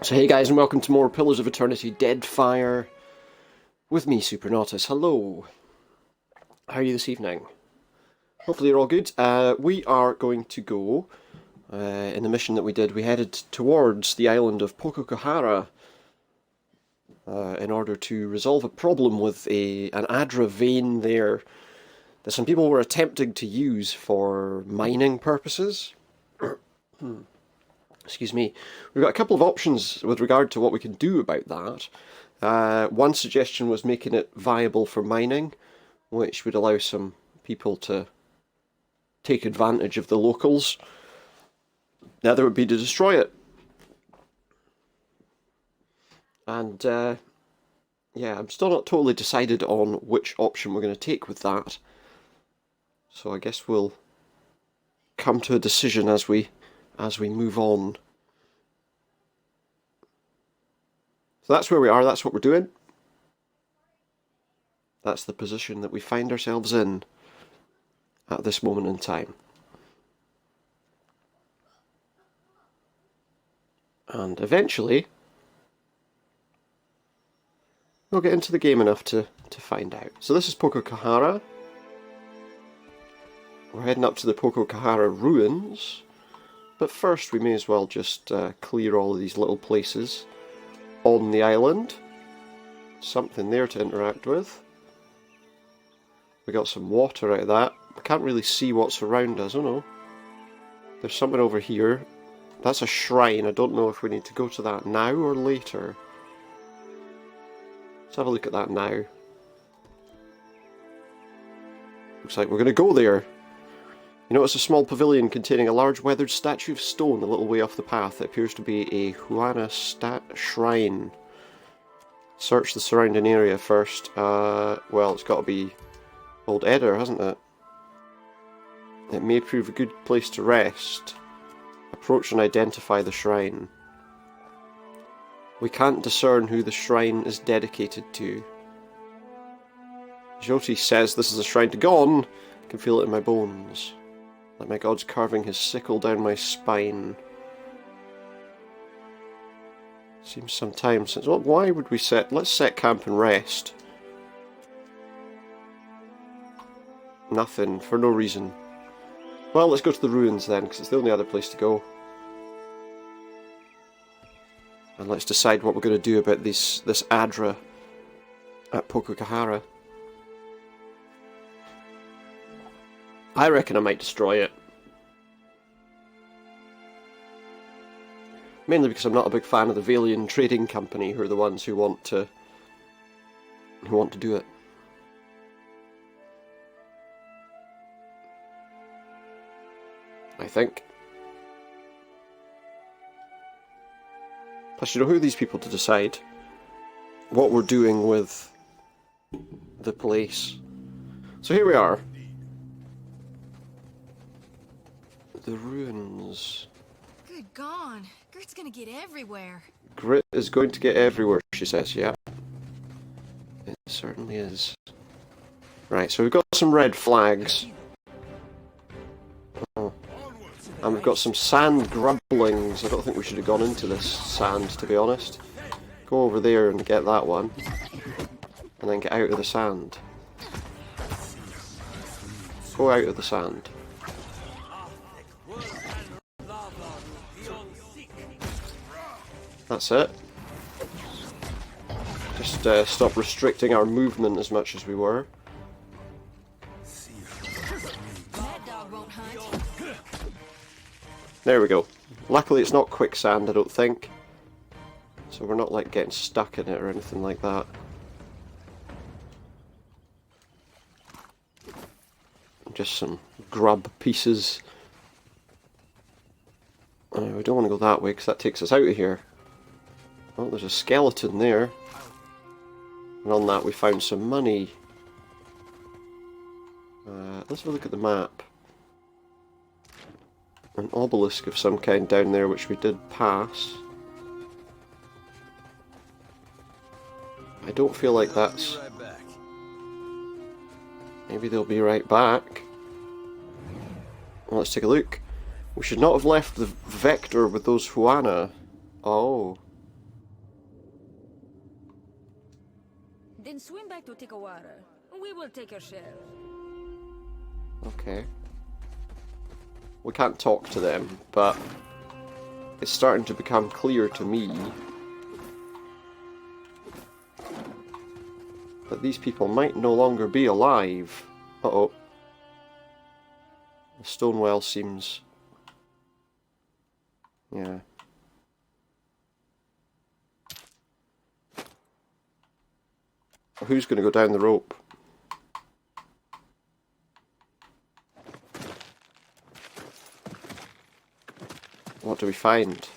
So hey guys, and welcome to more Pillars of Eternity Deadfire with me, Supernautus. Hello. How are you this evening? Hopefully you're all good. We are going to go, in the mission that we did, we headed towards the island of Poko Kahara in order to resolve a problem with an adra vein there that some people were attempting to use for mining purposes. Excuse me. We've got a couple of options with regard to what we can do about that. One suggestion was making it viable for mining, which would allow some people to take advantage of the locals. The other would be to destroy it. And yeah, I'm still not totally decided on which option we're going to take with that. So I guess we'll come to a decision as we move on. So that's where we are, that's what we're doing. That's the position that we find ourselves in at this moment in time. And eventually, we'll get into the game enough to find out. So this is Poko Kahara. We're heading up to the Poko Kahara ruins. But first we may as well just clear all of these little places on the island. Something there to interact with. We got some water out of that. I can't really see what's around us. Oh no. There's something over here. That's a shrine. I don't know if we need to go to that now or later. Let's have a look at that now. Looks like we're going to go there. You notice a small pavilion containing a large weathered statue of stone a little way off the path. It appears to be a Huana shrine. Search the surrounding area first. Well, it's got to be Old Eder, hasn't it? It may prove a good place to rest. Approach and identify the shrine. We can't discern who the shrine is dedicated to. Jyoti says this is a shrine to Gon. I can feel it in my bones. Like my god's carving his sickle down my spine. Seems some time since... Well, why would we set... Let's set camp and rest. Nothing, for no reason. Well, let's go to the ruins then, because it's the only other place to go. And let's decide what we're going to do about this adra at Poko Kahara. I reckon I might destroy it. Mainly because I'm not a big fan of the Valian Trading Company, who are the ones who want to do it. I think. Plus, you know, who are these people to decide what we're doing with the place? So here we are. The ruins. Good gone. Grit's gonna get everywhere. Grit is going to get everywhere, she says, yeah. It certainly is. Right, so we've got some red flags. Oh. And we've got some sand grumblings. I don't think we should have gone into this sand, to be honest. Go over there and get that one. And then get out of the sand. Go out of the sand. That's it. Just stop restricting our movement as much as we were. There we go. Luckily it's not quicksand, I don't think. So we're not like getting stuck in it or anything like that. Just some grub pieces. We don't want to go that way because that takes us out of here. Oh, there's a skeleton there. And on that we found some money. Let's have a look at the map. An obelisk of some kind down there which we did pass. I don't feel like that's... Maybe they'll be right back. Well, let's take a look. We should not have left the vector with those Huana. Oh. Then swim back to Tikawara. We will take your share. Okay. We can't talk to them, but it's starting to become clear to me that these people might no longer be alive. Uh-oh. The stone well seems... yeah. Who's going to go down the rope? What do we find?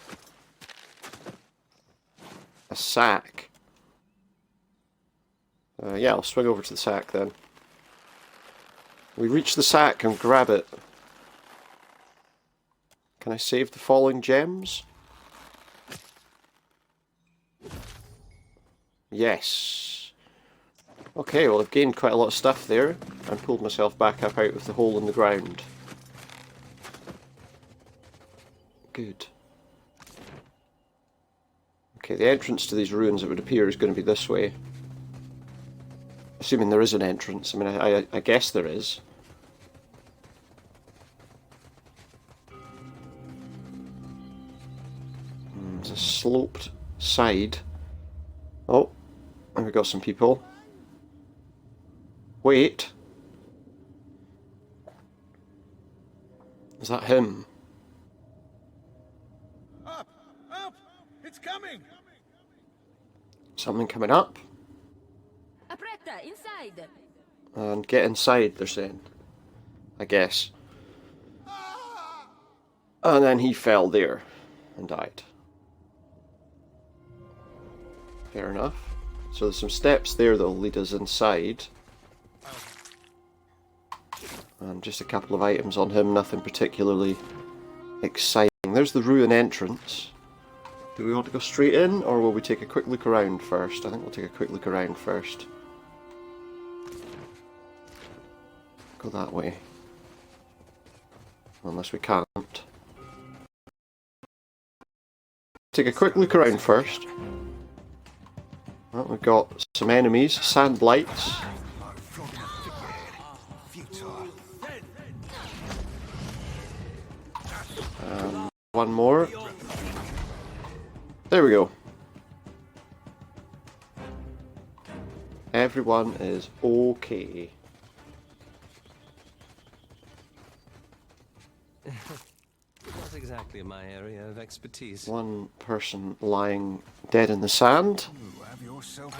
A sack. Yeah, I'll swing over to the sack then. We reach the sack and grab it. Can I save the falling gems? Yes. Okay, well I've gained quite a lot of stuff there and pulled myself back up out of the hole in the ground. Good. Okay, the entrance to these ruins, it would appear, is going to be this way. Assuming there is an entrance. I mean, I guess there is. There's a sloped side. Oh, and we've got some people. Wait. Is that him? Up! Up! It's coming! Something coming up? Apretta, inside! And get inside, they're saying. I guess. And then he fell there and died. Fair enough. So there's some steps there that'll lead us inside. And just a couple of items on him, nothing particularly exciting. There's the ruin entrance. Do we want to go straight in, or will we take a quick look around first? I think we'll take a quick look around first. Go that way. Unless we can't. Take a quick look around first. Well, we've got some enemies, sand blights. One more. There we go. Everyone is okay. Not exactly my area of expertise. One person lying dead in the sand. Have yourself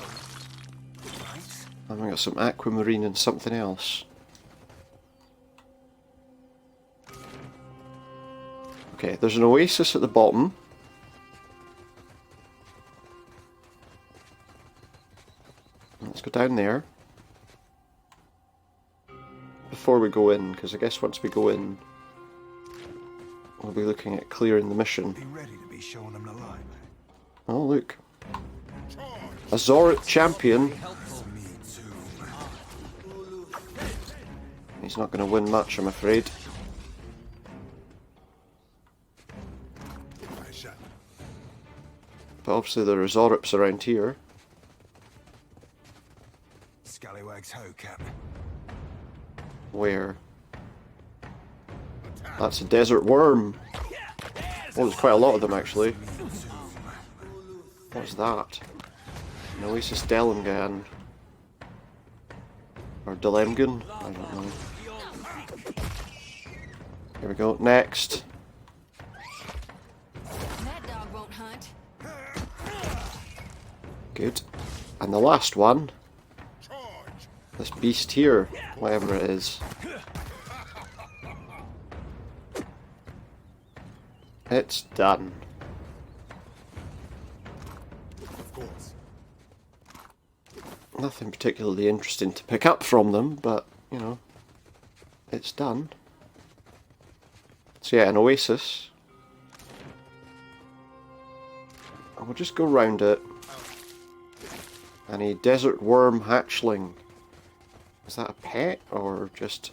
a... And we got some aquamarine and something else. Okay, there's an oasis at the bottom. Let's go down there. Before we go in, because I guess once we go in, we'll be looking at clearing the mission. Be ready to be showing them the line. Oh, look. A Zorit champion. He's not going to win much, I'm afraid. But obviously there are Zorips around here. Scallywags ho, Cap. Where? That's a desert worm. Oh, there's quite a lot of them actually. What's that? An Oasis Delemgan. Or Delemgan? I don't know. Here we go, next. That dog won't hunt. Good. And the last one. This beast here, whatever it is. It's done. Of course. Nothing particularly interesting to pick up from them, but, you know, it's done. So yeah, an oasis. And we'll just go round it. And a desert worm hatchling. Is that a pet, or just...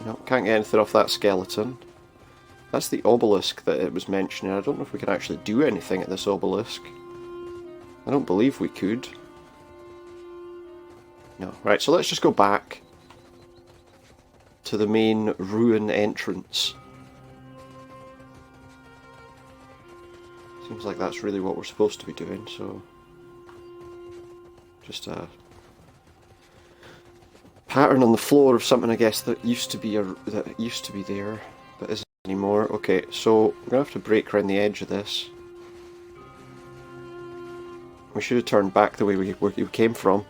No, can't get anything off that skeleton. That's the obelisk that it was mentioning. I don't know if we can actually do anything at this obelisk. I don't believe we could. No. Right, so let's just go back to the main ruin entrance. Seems like that's really what we're supposed to be doing, so... Just a pattern on the floor of something, I guess, that used to be there, but isn't anymore. Okay, so we're gonna have to break around the edge of this. We should have turned back the way we came from.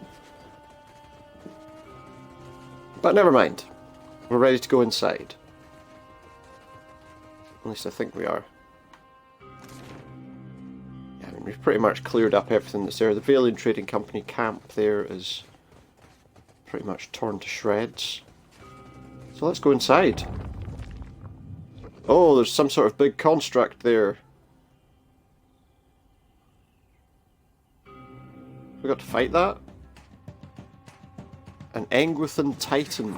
But never mind. We're ready to go inside. At least I think we are. Yeah, I mean, we've pretty much cleared up everything that's there. The Valian Trading Company camp there is pretty much torn to shreds. So let's go inside. Oh, there's some sort of big construct there. We got to fight that? An Engwithan Titan.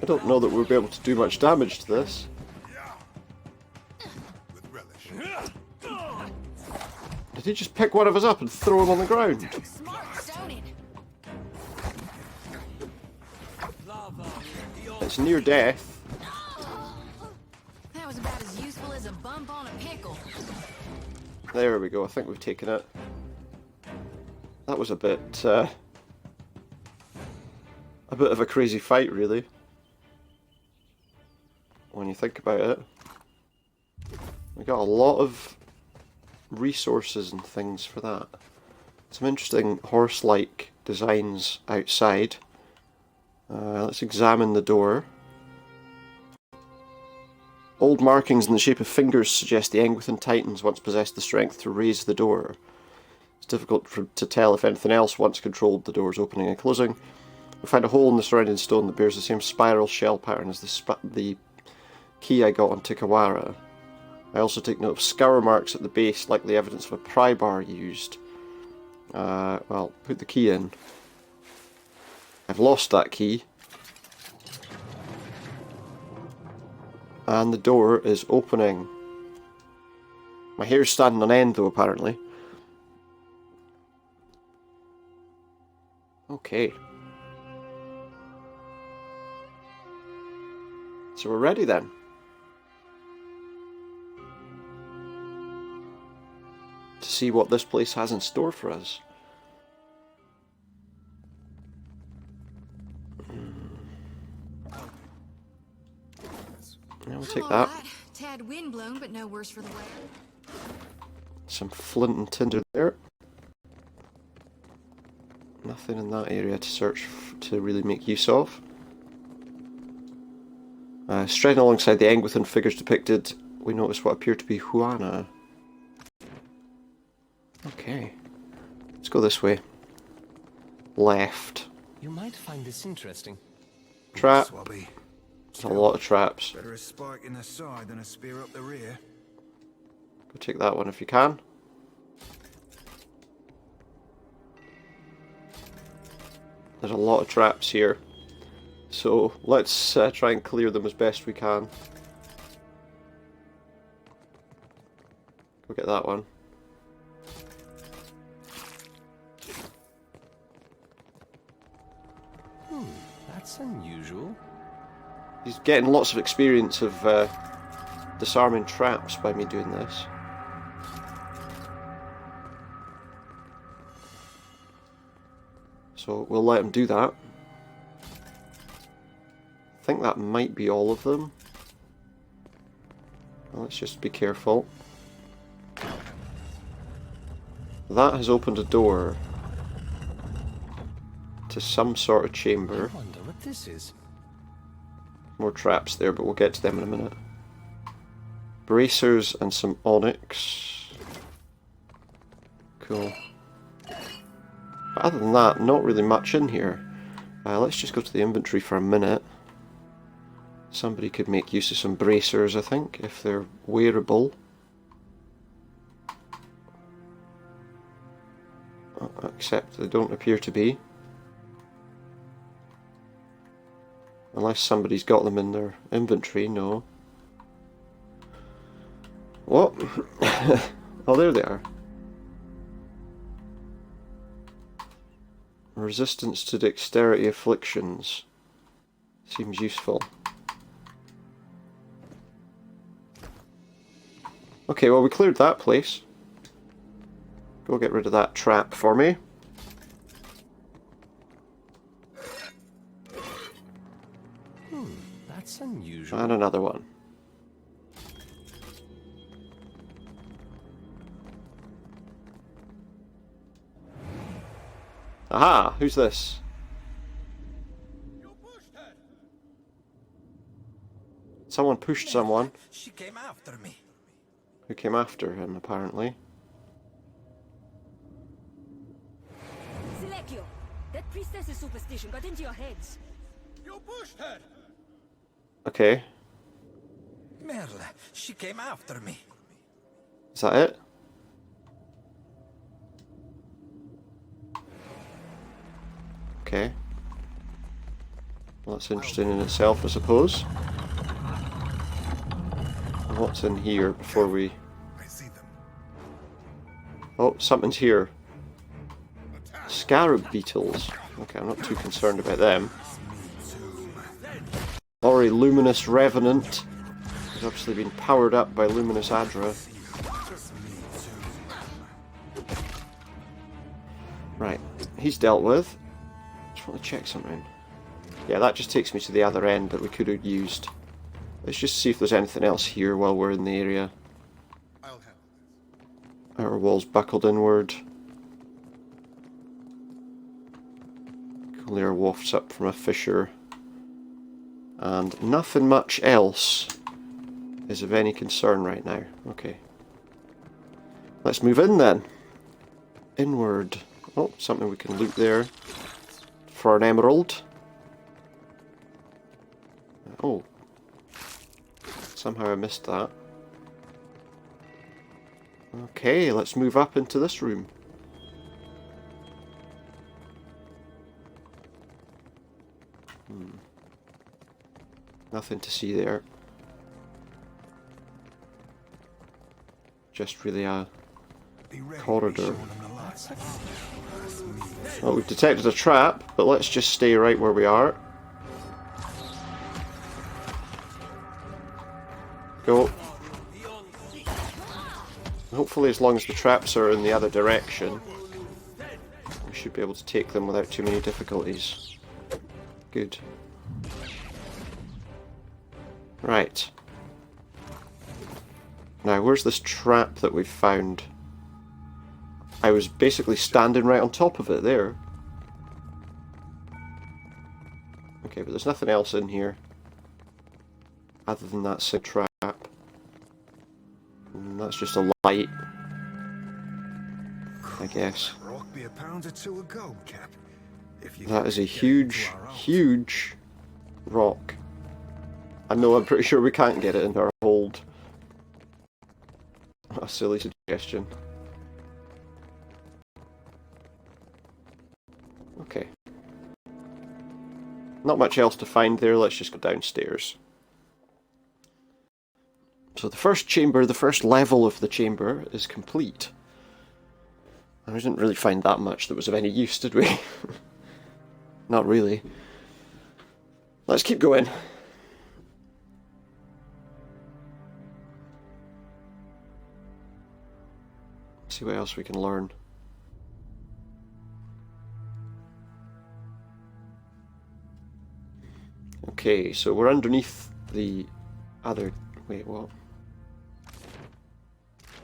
I don't know that we'll be able to do much damage to this. With relish. Did he just pick one of us up and throw him on the ground? Smart stoning. It's near death. That was about as useful as a bump on a pickle. There we go, I think we've taken it. That was a bit of a crazy fight, really, when you think about it. We got a lot of resources and things for that. Some interesting horse-like designs outside. Let's examine the door. Old markings in the shape of fingers suggest the Engwithan Titans once possessed the strength to raise the door. It's difficult to tell if anything else once controlled the door's opening and closing. We find a hole in the surrounding stone that bears the same spiral shell pattern as the key I got on Tikawara. I also take note of scour marks at the base, likely evidence of a pry bar used. Well, put the key in. I've lost that key. And the door is opening. My hair's standing on end though, apparently. Okay. So we're ready then. To see what this place has in store for us. Yeah, we'll take that. Alright. Tad windblown, but no worse for the wear. Some flint and tinder there. Nothing in that area to search to really make use of. Striding alongside the Engwithan figures depicted, we notice what appear to be Huana. Okay. Let's go this way. Left. You might find this interesting. Trap. Swabby. There's a lot of traps. Better a spike in the side than a spear up the rear. Go take that one if you can. There's a lot of traps here. So let's try and clear them as best we can. Go get that one. That's unusual. He's getting lots of experience of disarming traps by me doing this. So we'll let him do that. I think that might be all of them. Well, let's just be careful. That has opened a door to some sort of chamber. I wonder what this is. More traps there, but we'll get to them in a minute. Bracers and some onyx. Cool. But other than that, not really much in here. Let's just go to the inventory for a minute. Somebody could make use of some bracers, I think, if they're wearable. Except they don't appear to be. Unless somebody's got them in their inventory, no. What? Oh, there they are. Resistance to dexterity afflictions. Seems useful. Okay, well we cleared that place. Go get rid of that trap for me. That's unusual. And another one. Aha! Who's this? Someone pushed someone. She came after me. Who came after him, apparently. Silecchio, that priestess's superstition got into your heads. You pushed her. Okay. Merle, she came after me. Is that it? Okay. Well, that's interesting in itself, I suppose. What's in here before we... I see them. Oh, something's here. Scarab beetles. Okay, I'm not too concerned about them. Already Luminous Revenant. He's obviously been powered up by Luminous Adra. Right, he's dealt with. Just want to check something. Yeah, that just takes me to the other end that we could have used. Let's just see if there's anything else here while we're in the area. I'll handle this. Our walls buckled inward. Cool air wafts up from a fissure. And nothing much else is of any concern right now. Okay. Let's move in then. Inward. Oh, something we can loot there. For an emerald. Oh. Somehow I missed that. Okay, let's move up into this room. Nothing to see there. Just really a corridor. Well, we've detected a trap, but let's just stay right where we are. Go. Hopefully, as long as the traps are in the other direction, we should be able to take them without too many difficulties. Good. Right. Now, where's this trap that we've found? I was basically standing right on top of it there. Okay, but there's nothing else in here other than that sick trap. And that's just a light, I guess. Rock be a pound or two of gold, Cap. If you That is a get it huge, into our house. huge rock. I know, I'm pretty sure we can't get it into our hold. A silly suggestion. Okay. Not much else to find there, let's just go downstairs. So the first chamber, the first level of the chamber is complete. And we didn't really find that much that was of any use, did we? Not really. Let's keep going. See what else we can learn. Okay, so we're underneath the other... Wait, what?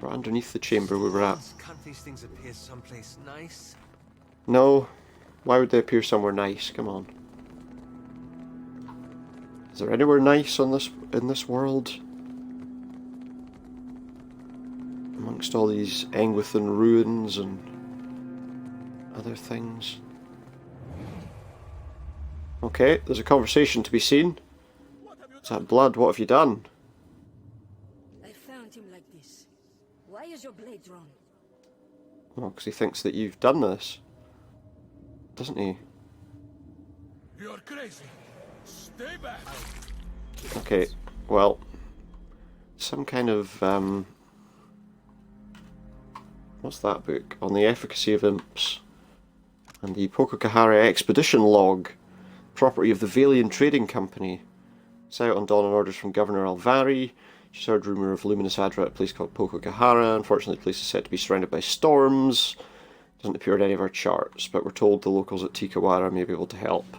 We're underneath the chamber we were at. Can't these things appear someplace nice? No. Why would they appear somewhere nice? Come on. Is there anywhere nice on in this world? Amongst all these Engwithan ruins and other things. Okay, there's a conversation to be seen. Is that blood? What have you done? I found him like this. Why is your blade drawn? Well, because he thinks that you've done this. Doesn't he? You're crazy. Stay back. Okay, well... Some kind of, what's that book? On the efficacy of imps. And the Poko Kahara expedition log, property of the Valian Trading Company. It's out on dawn on orders from Governor Alvari. She's heard rumour of luminous adra at a place called Poko Kahara. Unfortunately, the place is said to be surrounded by storms. Doesn't appear in any of our charts, but we're told the locals at Tikawara may be able to help.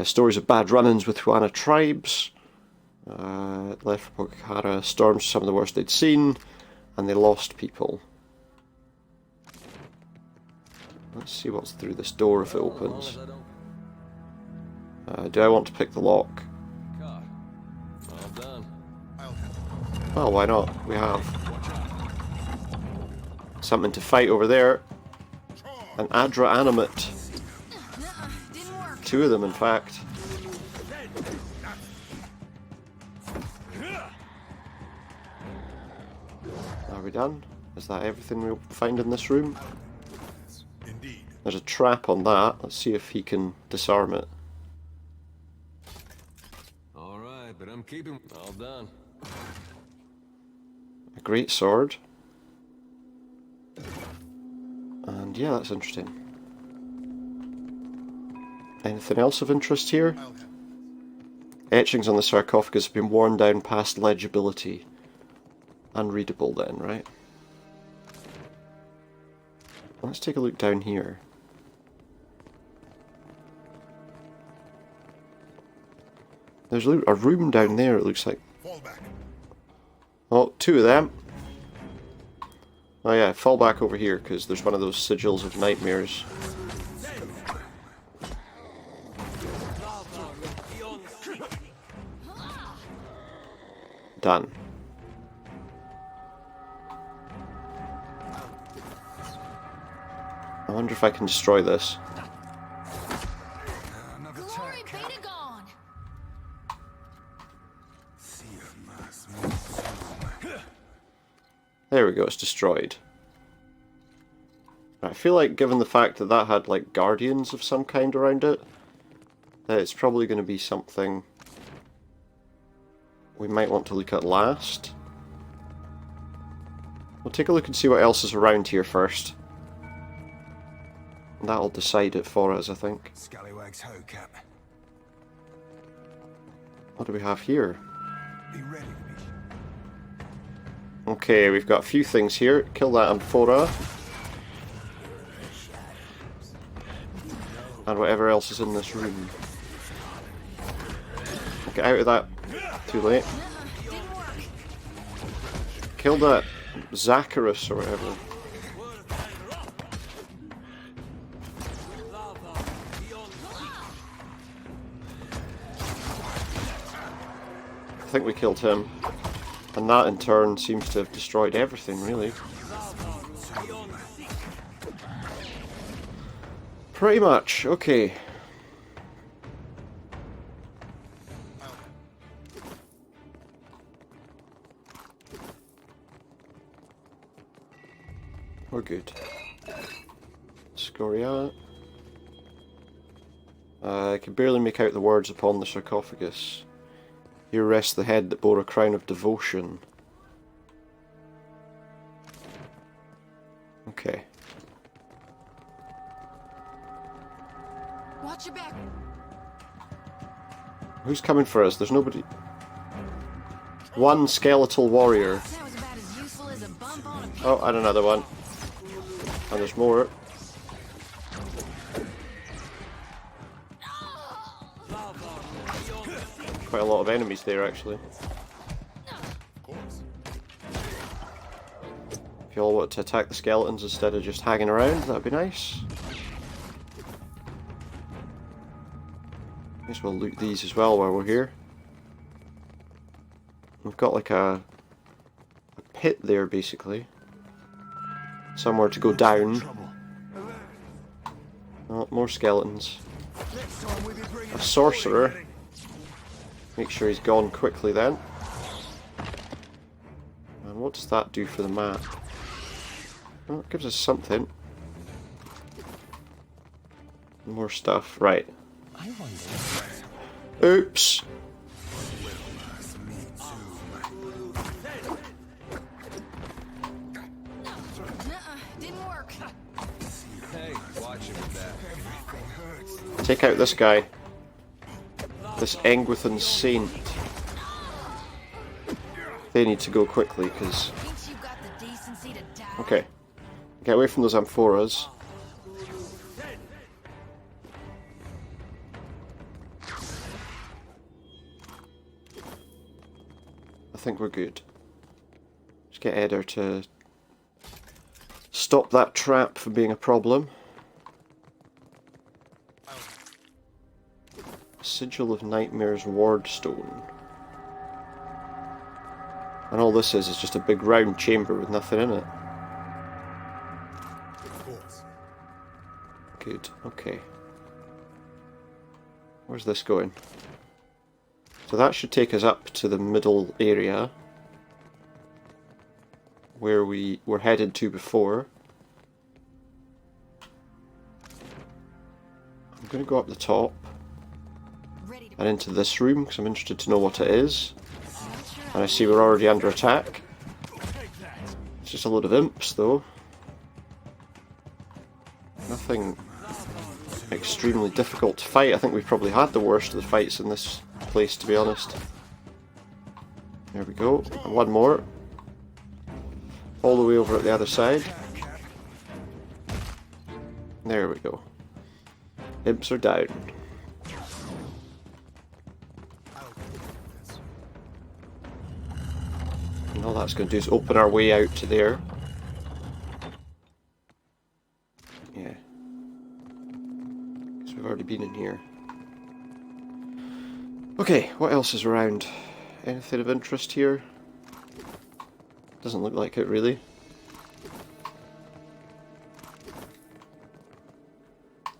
Stories of bad run-ins with Huana tribes. Left for Poko Kahara. Storms, some of the worst they'd seen. And they lost people. Let's see what's through this door if it opens. Do I want to pick the lock? Well done. Well, why not? We have something to fight over there. An adra animate. Didn't work. 2 of them, in fact. Are we done? Is that everything we'll find in this room? Indeed. There's a trap on that. Let's see if he can disarm it. All right, but I'm keeping. All done. A great sword. And yeah, that's interesting. Anything else of interest here? Etchings on the sarcophagus have been worn down past legibility. Unreadable then, right? Let's take a look down here. There's a room down there, it looks like. Fall back. Oh, 2 of them. Oh yeah, fall back over here, because there's one of those sigils of nightmares. Done. I wonder if I can destroy this. Glory be to God. There we go, it's destroyed. I feel like, given the fact that that had like guardians of some kind around it, that it's probably going to be something we might want to look at last. We'll take a look and see what else is around here first. That'll decide it for us, I think. Scallywags ho, Cap. What do we have here? Be ready to be. Okay, we've got a few things here. Kill that amphora. And whatever else is in this room. Get out of that. Too late. Didn't work. Kill that Zacharus or whatever. I think we killed him. And that in turn seems to have destroyed everything, really. Pretty much, okay. We're good. Scoria. I can barely make out the words upon the sarcophagus. Here rests the head that bore a crown of devotion. Okay. Watch your back. Who's coming for us? There's nobody. One skeletal warrior. That was about as useful as a bump on a pin. Oh, and another one. And there's more. Quite a lot of enemies there, actually. If you all want to attack the skeletons instead of just hanging around, that'd be nice. Guess we'll loot these as well while we're here. We've got like a pit there, basically. Somewhere to go down. Oh, more skeletons. A sorcerer. Make sure he's gone quickly then. And what does that do for the map? Well, it gives us something. More stuff. Right. I wonder. Oops. Nuh-uh, didn't work. Hey, watch it with that. Take out this guy. This Engwithan Saint. They need to go quickly, because... Thinks you got the decency to die? Okay. Get away from those amphoras. I think we're good. Just get Eder to stop that trap from being a problem. Sigil of Nightmares Wardstone. And all this is just a big round chamber with nothing in it. Good, okay. Where's this going? So that should take us up to the middle area where we were headed to before. I'm going to go up the top and into this room because I'm interested to know what it is. And I see we're already under attack. It's just a load of imps though. Nothing extremely difficult to fight. I think we've probably had the worst of the fights in this place, to be honest. There we go. And one more. All the way over at the other side. There we go. Imps are down. And all that's going to do is open our way out to there. Yeah. Because we've already been in here. Okay, what else is around? Anything of interest here? Doesn't look like it, really.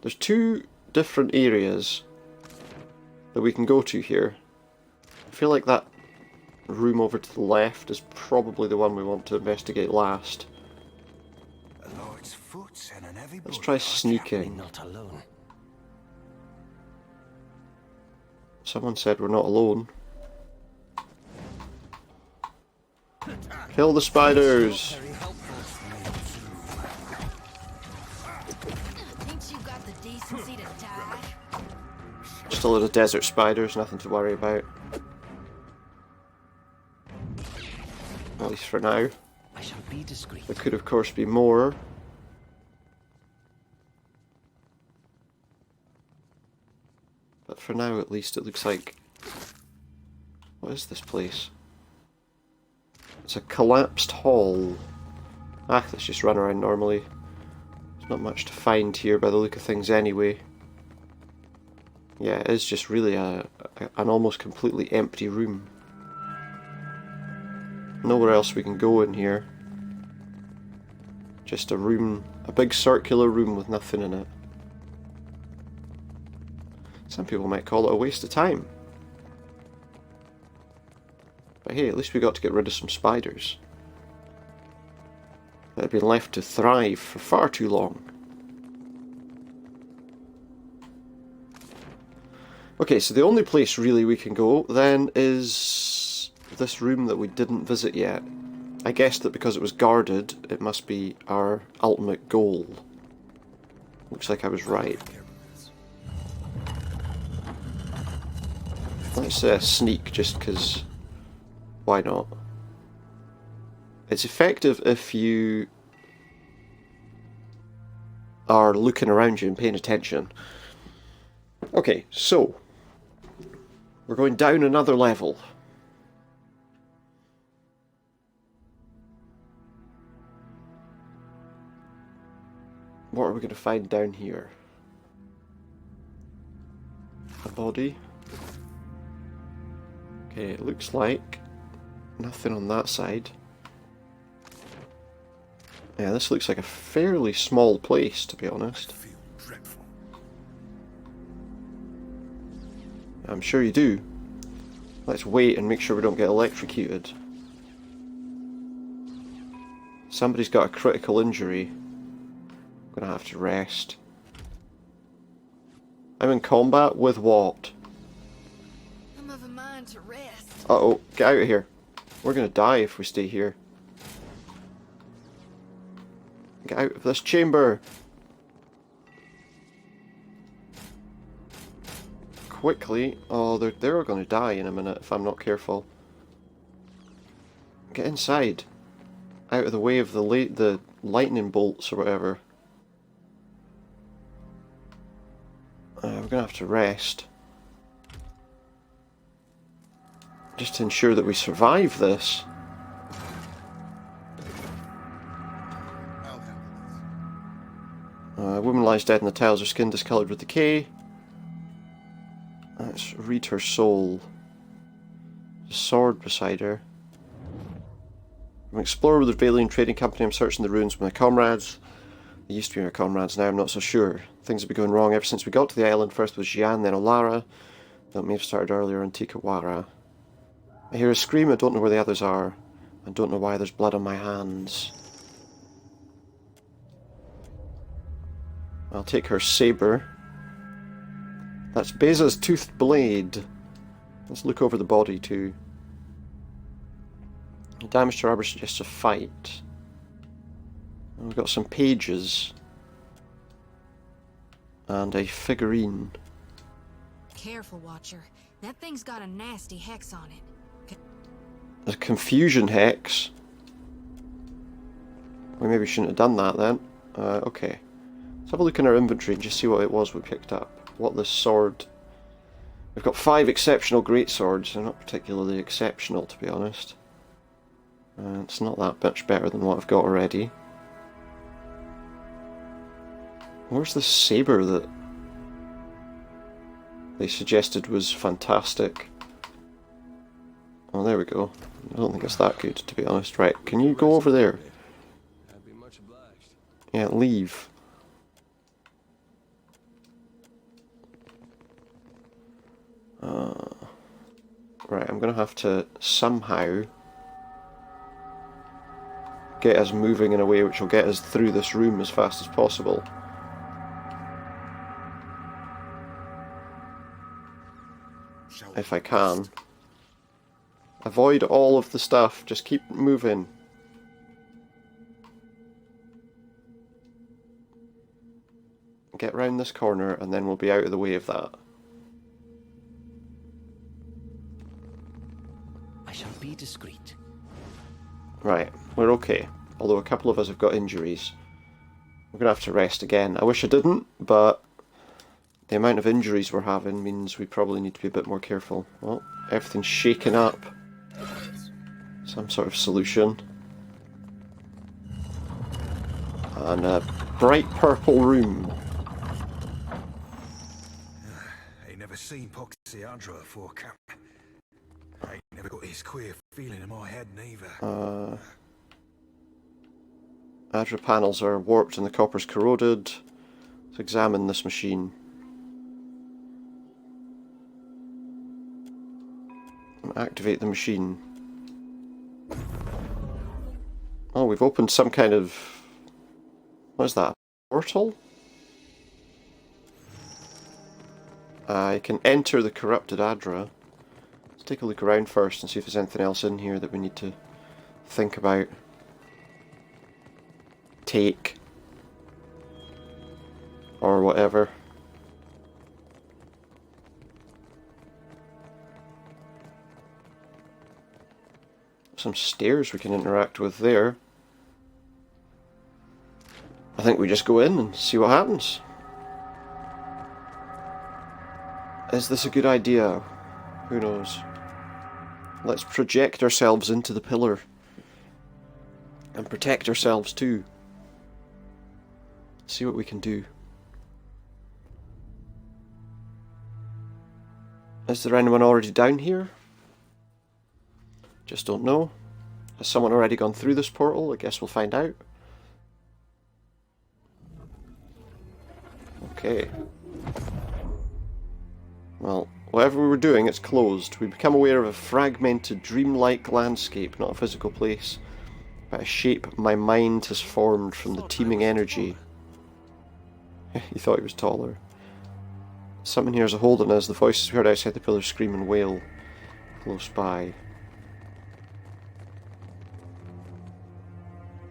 There's two different areas that we can go to here. I feel like that room over to the left is probably the one we want to investigate last. Let's try sneaking. Not alone. Someone said we're not alone. Kill the spiders! Thinks you got the decency to die? Just a load of desert spiders, nothing to worry about. At least for now. I shall be discreet. There could of course be more. But for now at least it looks like... What is this place? It's a collapsed hall. Ah, let's just run around normally. There's not much to find here by the look of things anyway. Yeah, it is just really an almost completely empty room. Nowhere else we can go in here. Just a room, a big circular room with nothing in it. Some people might call it a waste of time. But hey, at least we got to get rid of some spiders that had been left to thrive for far too long. Okay, so the only place really we can go then is this room that we didn't visit yet. I guessed that because it was guarded, it must be our ultimate goal. Looks like I was right. Let's sneak just because... Why not? It's effective if you are looking around you and paying attention. Okay, so we're going down another level. What are we going to find down here? A body. Okay, it looks like nothing on that side. Yeah, this looks like a fairly small place, to be honest. I'm sure you do. Let's wait and make sure we don't get electrocuted. Somebody's got a critical injury. I'm gonna have to rest. I'm in combat with what? I'm of a mind to rest. Uh-oh, get out of here. We're gonna die if we stay here. Get out of this chamber. quickly. Oh, they're going to die in a minute if I'm not careful. Get inside. Out of the way of the lightning bolts or whatever. We're going to have to rest. Just to ensure that we survive this. A woman lies dead in the tiles, her skin discoloured with decay. Let's read her soul. There's a sword beside her. I'm an explorer with a Valian trading company. I'm searching the ruins with my comrades. They used to be my comrades, now I'm not so sure. Things have been going wrong ever since we got to the island. First was Xian, then Olara. That may have started earlier in Tikawara. I hear a scream, I don't know where the others are. I don't know why there's blood on my hands. I'll take her saber. That's Beza's toothed blade. Let's look over the body too. Damage to rubber suggests a fight. And we've got some pages. And a figurine. Careful, Watcher. That thing's got a nasty hex on it. A confusion hex. We maybe shouldn't have done that then. Okay. Let's have a look in our inventory and just see what it was we picked up. What this sword... We've got 5 exceptional greatswords. They're not particularly exceptional, to be honest. It's not that much better than what I've got already. Where's the saber that they suggested was fantastic? Oh, there we go. I don't think it's that good, to be honest. Right, can you go over there? I'd be much obliged. Yeah, leave. Right, I'm going to have to somehow get us moving in a way which will get us through this room as fast as possible. If I can. Avoid all of the stuff, just keep moving. Get round this corner and then we'll be out of the way of that. I shall be discreet. Right, we're okay. Although a couple of us have got injuries. We're going to have to rest again. I wish I didn't, but the amount of injuries we're having means we probably need to be a bit more careful. Well, everything's shaken up. Some sort of solution. And a bright purple room. I ain't never seen Poko Kahara before, Cap. I ain't never got this queer feeling in my head neither. Adra panels are warped and the copper's corroded. Let's examine this machine. And activate the machine. Oh, we've opened some kind of... What is that? Portal? I can enter the corrupted Adra. Let's take a look around first and see if there's anything else in here that we need to think about. Take. Or whatever. Some stairs we can interact with there. I think we just go in and see what happens. Is this a good idea? Who knows? Let's project ourselves into the pillar. And protect ourselves too. See what we can do. Is there anyone already down here? Just don't know. Has someone already gone through this portal? I guess we'll find out. Okay. Well, whatever we were doing, it's closed. We become aware of a fragmented, dreamlike landscape, not a physical place, but a shape my mind has formed from the teeming energy. He thought he was taller. Something here is a hold on us. The voices we heard outside the pillar scream and wail close by.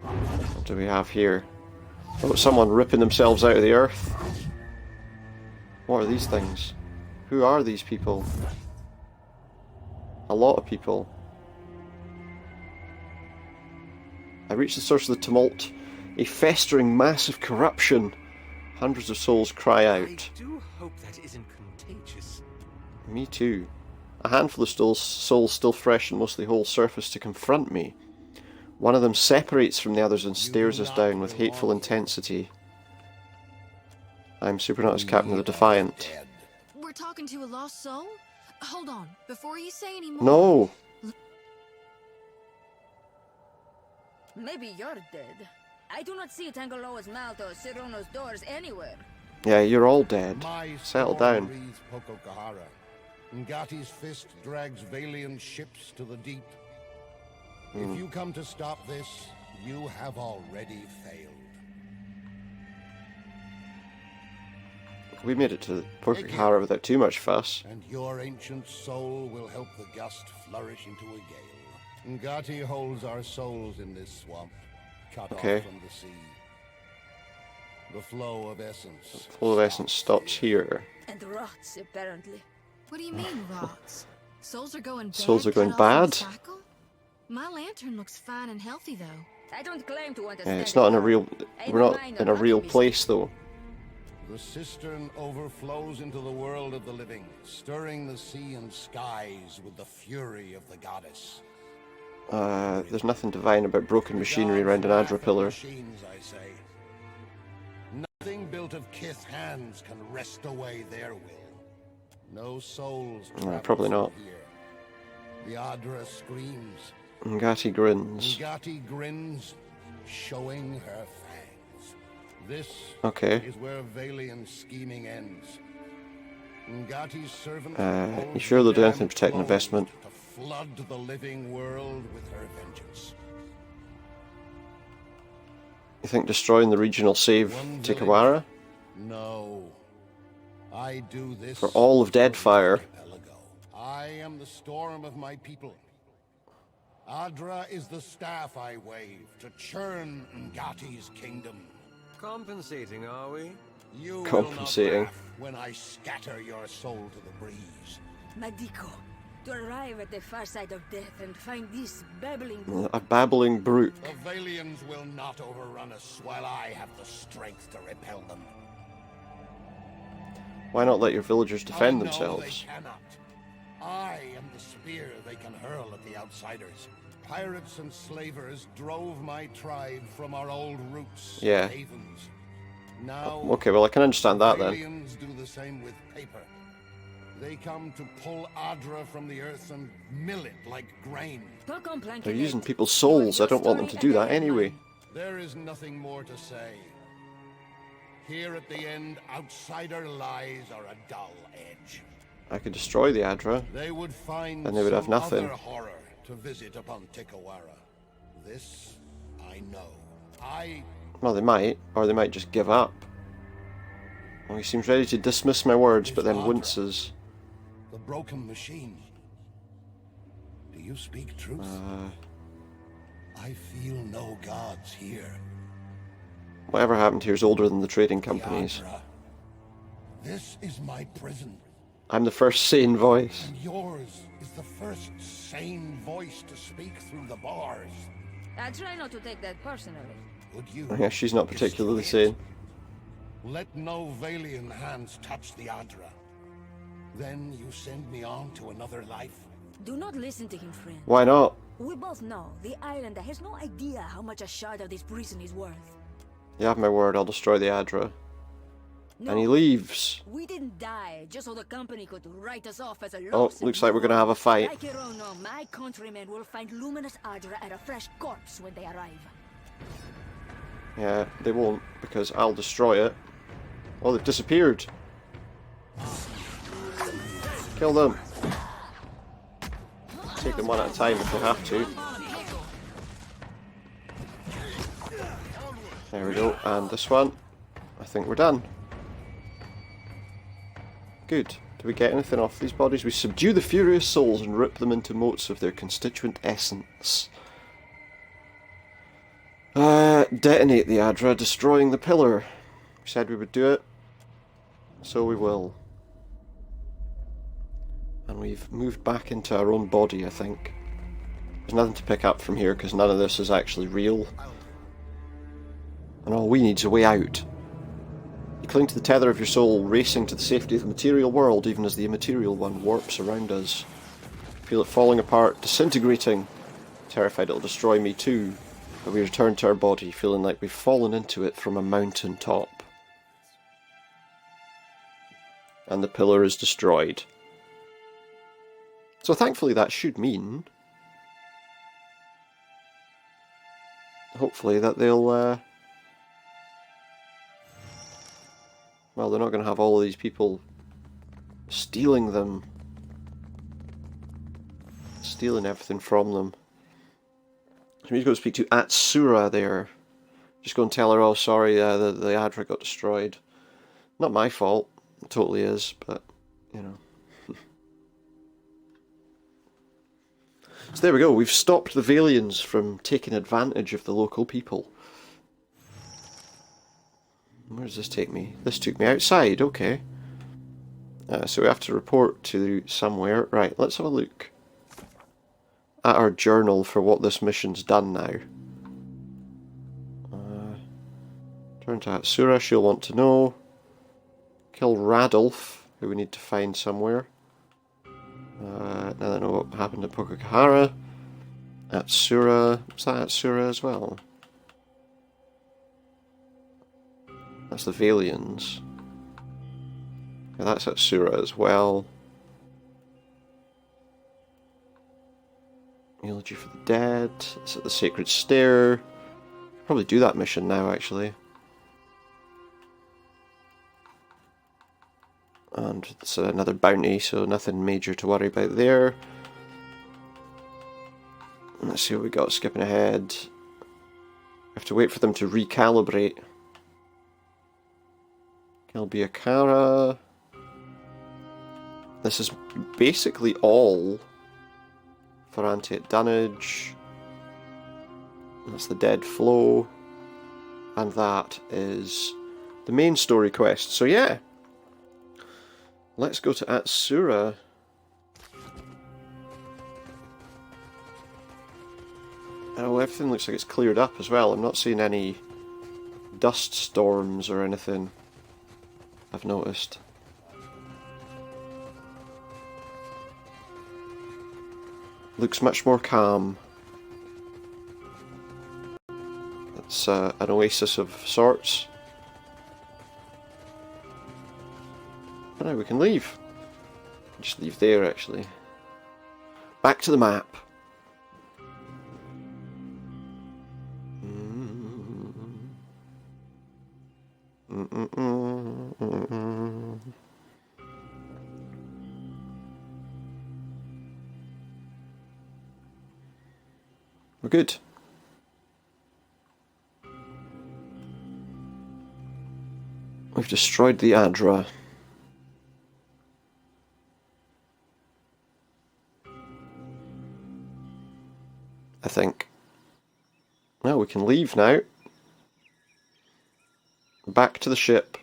What do we have here? Oh, someone ripping themselves out of the earth. What are these things? Who are these people? A lot of people. I reached the source of the tumult. A festering mass of corruption. Hundreds of souls cry out. I do hope that isn't contagious. Me too. A handful of souls still fresh and mostly whole surface to confront me. One of them separates from the others and stares us down with hateful intensity. I'm Supernaut's captain of the Defiant. We're talking to a lost soul? Hold on, before you say any more. No! Maybe you're dead. I do not see Tangaloa's mouth or Sirono's doors anywhere. Yeah, you're all dead. My Settle storm down. breathes Poko Kahara. Ngati's fist drags Valian ships to the deep. If you come to stop this, you have already failed. We made it to Poko Kahara without too much fuss. And your ancient soul will help the gust flourish into a gale. Ngati holds our souls in this swamp, cut off from the sea. The flow of essence. The flow of essence stops here. And rots, apparently. What do you mean, rots? Souls are going bad? Souls are going cut off in bad? cycle? My lantern looks fine and healthy, though. I don't claim to Yeah, understand. it's not in a real... I We're know not mine in are a real nothing place, though. The cistern overflows into the world of the living, stirring the sea and skies with the fury of the goddess. There's nothing divine about broken machinery around an adra pillar. Machines, I say. Nothing built of kith hands can wrest away their will. No souls travel probably not. here. The adra screams. Ngati grins. Ngati grins, showing her fangs. This is where Valian's scheming ends. Ngati's servant You sure they'll do anything to protect an investment? to flood the living world with her vengeance. You think destroying the regional save Tikawara? No. I do this For all of Deadfire. I am the storm of my people. Adra is the staff I wave to churn Ngati's kingdom. Compensating, are we? You Compensating. will not laugh when I scatter your soul to the breeze. Madiko, to arrive at the far side of death and find this babbling A babbling brook. The Valians will not overrun us while I have the strength to repel them. Why not let your villagers defend I know themselves? They cannot. I am the spear they can hurl at the outsiders. Pirates and slavers drove my tribe from our old roots Yeah. and havens. Now, Okay, well I can understand that then. aliens do the same with paper. They come to pull Adra from the earth and mill it like grain. They're using people's souls. I don't want them to do that anyway. There is nothing more to say. Here at the end, outsider lies are a dull edge. I could destroy the Adra. They would find And they would have some nothing. other horror to visit upon Tikawara. This I know. Well, they might, or they might just give up. Well, he seems ready to dismiss my words, but then winces. The broken machine. Do you speak truth? I feel no gods here. Whatever happened here is older than the trading companies. Adra, this is my prison. I'm the first sane voice. And yours is the first sane voice to speak through the bars. I try not to take that personally. Would you? Yeah, she's not particularly sane. Let no Valian hands touch the Adra. Then you send me on to another life. Do not listen to him, friend. Why not? We both know the islander has no idea how much a shard of this prison is worth. You have my word, I'll destroy the Adra. No, And he leaves. we didn't die just so the company could write us off as a Oh, loss. looks like we're gonna have a fight. Like Hirono, my countrymen will find luminous Adra and a fresh corpse when they arrive. Yeah, they won't, because I'll destroy it. Oh, they've disappeared. Kill them. Take them one at a time if we have to. There we go, and this one. I think we're done. Good. Do we get anything off these bodies? We subdue the furious souls and rip them into motes of their constituent essence. Detonate the Adra, destroying the pillar. We said we would do it, so we will. We've moved back into our own body, I think. There's nothing to pick up from here because none of this is actually real. And all we need is a way out. You cling to the tether of your soul, racing to the safety of the material world even as the immaterial one warps around us. Feel it falling apart, disintegrating. Terrified it'll destroy me too. But we return to our body, feeling like we've fallen into it from a mountain top. And the pillar is destroyed. So thankfully that should mean, hopefully, that they'll, well, they're not going to have all of these people stealing them. Stealing everything from them. So we need to go speak to Atsura there. Just go and tell her, oh sorry, the adra got destroyed. Not my fault. It totally is, but, you know. So there we go, we've stopped the Valians from taking advantage of the local people. Where does this take me? This took me outside, okay. So we have to report to somewhere. Right, let's have a look at our journal for what this mission's done now. Turn to Atsura, she'll want to know. Kill Radolf, who we need to find somewhere. Now I know what happened at Poko Kahara. Atsura, is that Atsura as well? That's the Valians. Yeah, that's Atsura as well. Eulogy for the Dead. It's at the Sacred Stair. Probably do that mission now, actually. And it's another bounty, so nothing major to worry about there. Let's see what we got skipping ahead. We have to wait for them to recalibrate. Kalbiakara. This is basically all for anti-dunnage. That's the Dead Flow. And that is the main story quest. So yeah. Let's go to Atsura. Oh, everything looks like it's cleared up as well. I'm not seeing any dust storms or anything, I've noticed. Looks much more calm. It's an oasis of sorts. And now we can leave. Just leave there, actually. Back to the map. We're good. We've destroyed the adra. I think. Now we can leave now. Back to the ship.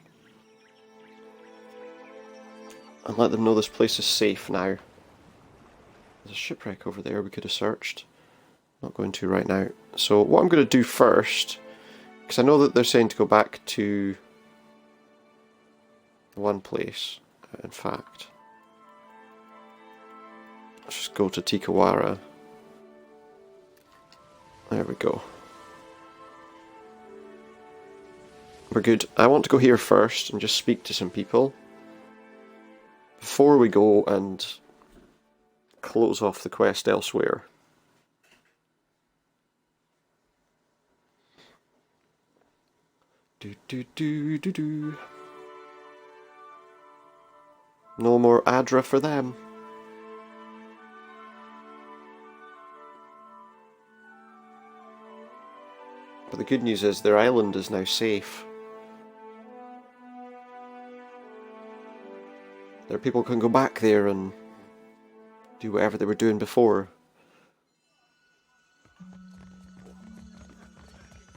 And let them know this place is safe now. There's a shipwreck over there we could have searched. Not going to right now. So what I'm going to do first, because I know that they're saying to go back to one place, in fact. Let's just go to Tikawara. There we go. We're good. I want to go here first and just speak to some people before we go and close off the quest elsewhere. Do. No more adra for them. But the good news is their island is now safe. Their people can go back there and do whatever they were doing before.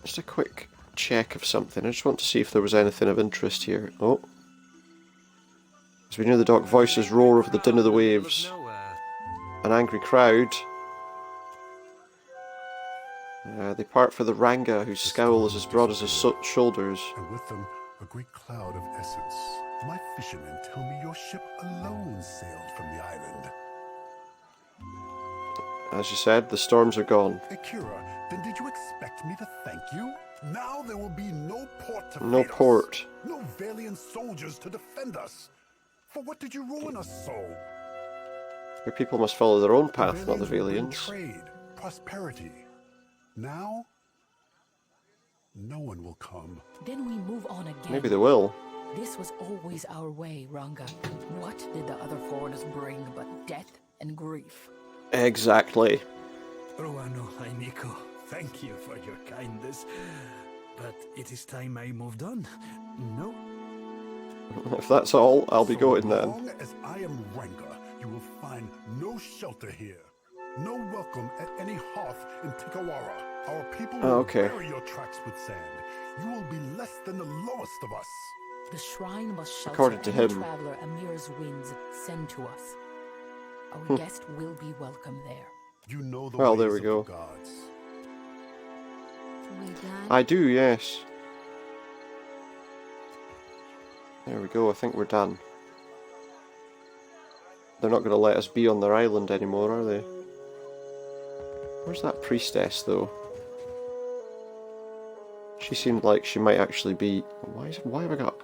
Just a quick check of something. I just want to see if there was anything of interest here. Oh. As we near the dock, voices roar over the din of the waves. an angry crowd. They part for the Ranga, whose scowl is as broad as his shoulders. And with them, a great cloud of essence. My fishermen tell me your ship alone sailed from the island. As you said, the storms are gone. Akira, then did you expect me to thank you? Now there will be no port to No feed us. port. No valiant soldiers to defend us. For what did you ruin us so? Your people must follow their own path, not the Valiants Valians. will bring trade, prosperity. Now, no one will come. Then we move on again. Maybe they will. This was always our way, Ranga. What did the other foreigners bring but death and grief? Exactly. Ruano Hainiko, thank you for your kindness. But it is time I moved on. No? If that's all, I'll be going So then. long as I am Ranga, you will find no shelter here. No welcome at any hearth in Tikawara. Our people will bury your tracks with sand. You will be less than the lowest of us. The shrine must shelter According to any him. traveler Amir's winds send to us. Our guest will be welcome there. You know the Well, ways there we of go. the gods. We done? I do, yes. There we go, I think we're done. They're not going to let us be on their island anymore, are they? Where's that priestess, though? She seemed like she might actually be... Why have I got...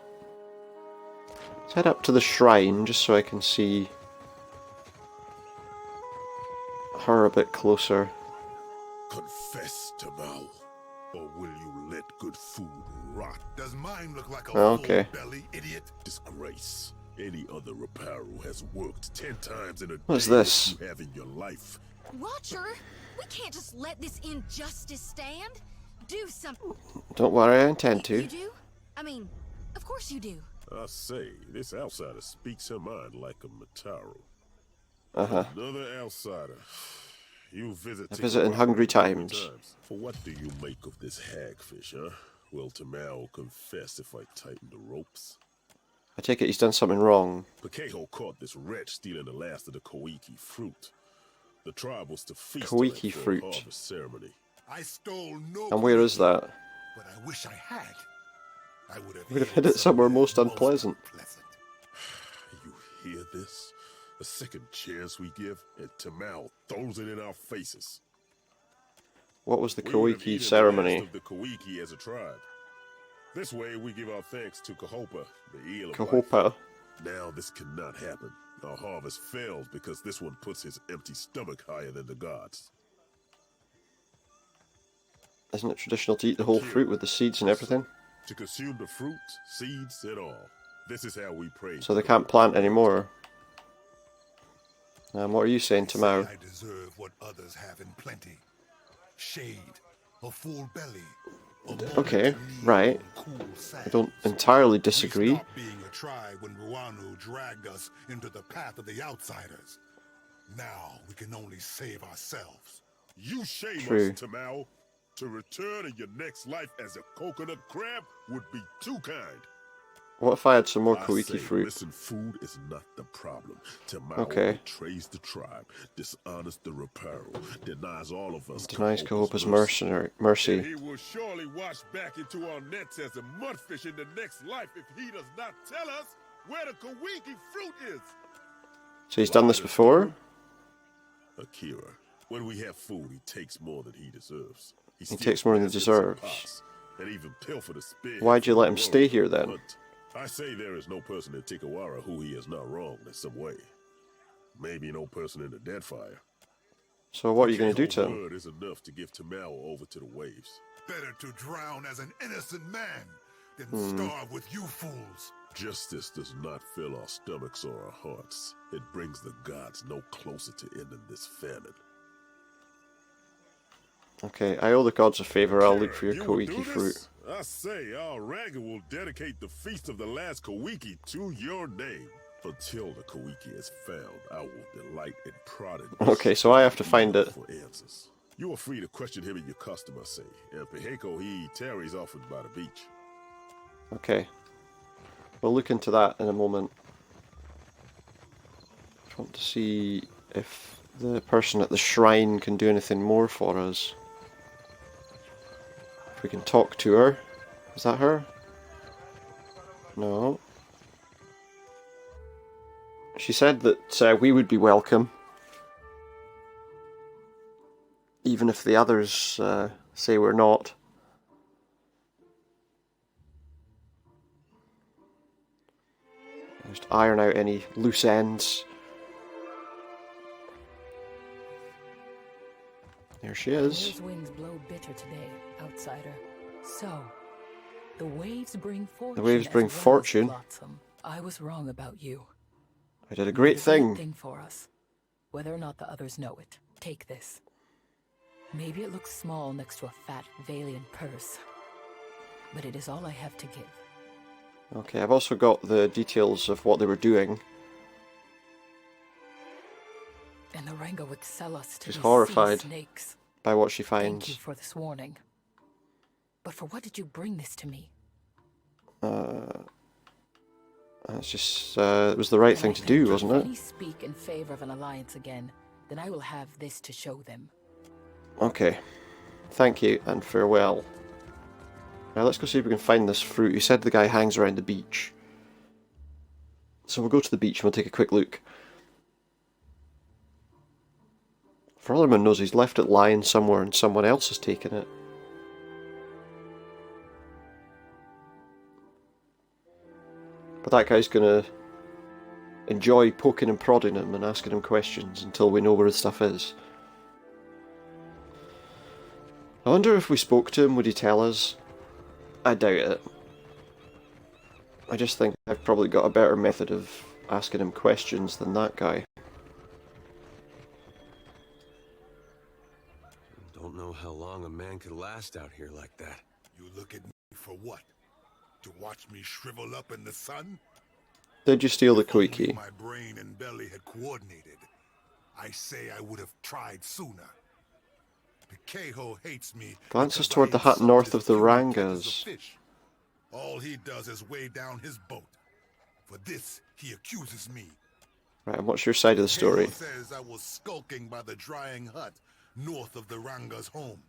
Let's head up to the shrine, just so I can see her a bit closer. Confess, Tamao, or will you let good food rot? Does mine look like a Okay. full-belly idiot? Disgrace. Any other reparo has worked 10 times in a What's day this? that you have in your life. Watcher, we can't just let this injustice stand. Do something. Don't worry, I intend You to. do? I mean, of course you do. I say, this outsider speaks her mind like a Mataru. Uh-huh. Another outsider. You visit I visit in Tikawara hungry many times. For what do you make of this hagfish, huh? Will Tamao confess if I tighten the ropes? I take it he's done something wrong. Pakeho caught this wretch stealing the last of the Koiki fruit. The tribe was to feast Koiki on it for fruit. a harvest ceremony. I stole no And where is that? but I wish I had. I would have Hid it somewhere most unpleasant. You hear this? A second chance we give, and Tamao throws it in our faces. What was the We would have Koiki eaten the ceremony? last of the Koiki as a tribe. This way, we give our thanks to Kahopa, the eel of life. Kahopa. Now this cannot happen. Our harvest fails because this one puts his empty stomach higher than the gods. Isn't it traditional to eat the whole fruit with the seeds and everything? To consume the fruit, seeds, and all. This is how we pray. So they can't plant anymore. What are you saying, Tamao? I deserve what others have in plenty. Shade, a full belly. a moment Okay, to kneel right. on cool sand. I don't entirely We disagree. stopped being a tribe when Ruanu dragged us into the path of the outsiders. Now we can only save ourselves. You shame True. us, Tamao. To return in your next life as a coconut crab would be too kind. What if I had some more I Koiki say, fruit? Listen, food is not the problem. Tamao Okay. betrays the tribe, dishonors the reparo, denies all of us Denies Kahopa's mercy. mercenary And mercy. he will surely wash back into our nets as a mudfish in the next life if he does not tell us where the Kawiki fruit is. So he's done this before? Akira, when we have food, he takes more than he deserves. He steals takes more than he baskets and deserves. pots, and even pilfer the spear. Why'd you let him from stay warriors here who then? hunt. I say there is no person in Tikawara who he has not wronged in some way. Maybe no person in the Deadfire. So what are you going to do to Your him? word is enough to give Tamao over to the waves. Better to drown as an innocent man than Hmm. starve with you fools. Justice does not fill our stomachs or our hearts. It brings the gods no closer to ending this famine. Okay, I owe the gods a favor. I'll look for your You will do Koiki this? fruit. I say, our Ranga will dedicate the feast of the last Kawiki to your name. Until the Kawiki is found, I will delight in prodigy. Okay, so I have to find it. For answers. You are free to question him in your custom, I say. And Peheko, he tarries often by the beach. Okay. We'll look into that in a moment. Just want to see if the person at the shrine can do anything more for us. If we can talk to her. Is that her? No. She said that we would be welcome. Even if the others say we're not. Just iron out any loose ends. There she is. Those winds blow bitter today, outsider. So, the waves bring fortune. The waves bring as well as fortune. flotsam. I was wrong about you. I did a You great did thing. For us. Whether or not the others know it, take this. Maybe it looks small next to a fat Valian purse, but it is all I have to give. Okay, I've also got the details of what they were doing. And the Ranga would sell us to She's these horrified sea snakes. by what she Thank finds. you for this warning. But for what did you bring this to me? That's just, it was the right thing to do, wasn't If any it? speak in favor of an alliance again, then I will have this to show them. Okay. Thank you, and farewell. Now let's go see if we can find this fruit. He said the guy hangs around the beach. So we'll go to the beach and we'll take a quick look. Frollerman knows he's left it lying somewhere and someone else has taken it. But that guy's gonna enjoy poking and prodding him and asking him questions until we know where his stuff is. I wonder if we spoke to him, would he tell us? I doubt it. I just think I've probably got a better method of asking him questions than that guy. Don't know how long a man could last out here like that. You look at me for what? To watch me shrivel up in the sun? Did you steal the If only Koiki? my brain and belly had coordinated. I say I would have tried sooner. Piko hates me. Glances because toward I the hut insult north his of the puny cat as a Rangas. fish. All he does is weigh down his boat. For this, he accuses me. Right, and what's your side of the story? Piko says I was skulking by the drying hut north of the Ranga's home.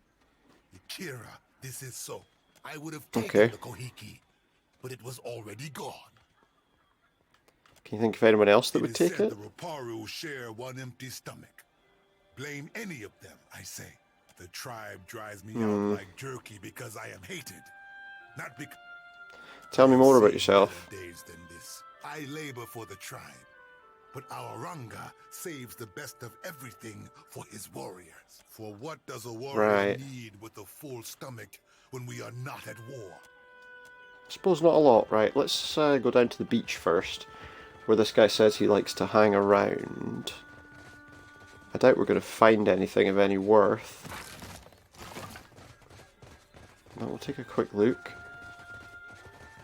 Akira, this is so. I would have taken the Kohiki, but it was already gone. Can you think of anyone else that It would is take said it? the Raparu share one empty stomach. Blame any of them, I say. The tribe drives me out like jerky because I am hated. Not because... Tell me more about yourself. Days than this. I labor for the tribe, but our Ranga saves the best of everything for his warriors. For what does a warrior need with a full stomach when we are not at war? I suppose not a lot. Right, let's go down to the beach first, where this guy says he likes to hang around. I doubt we're going to find anything of any worth. But we'll take a quick look.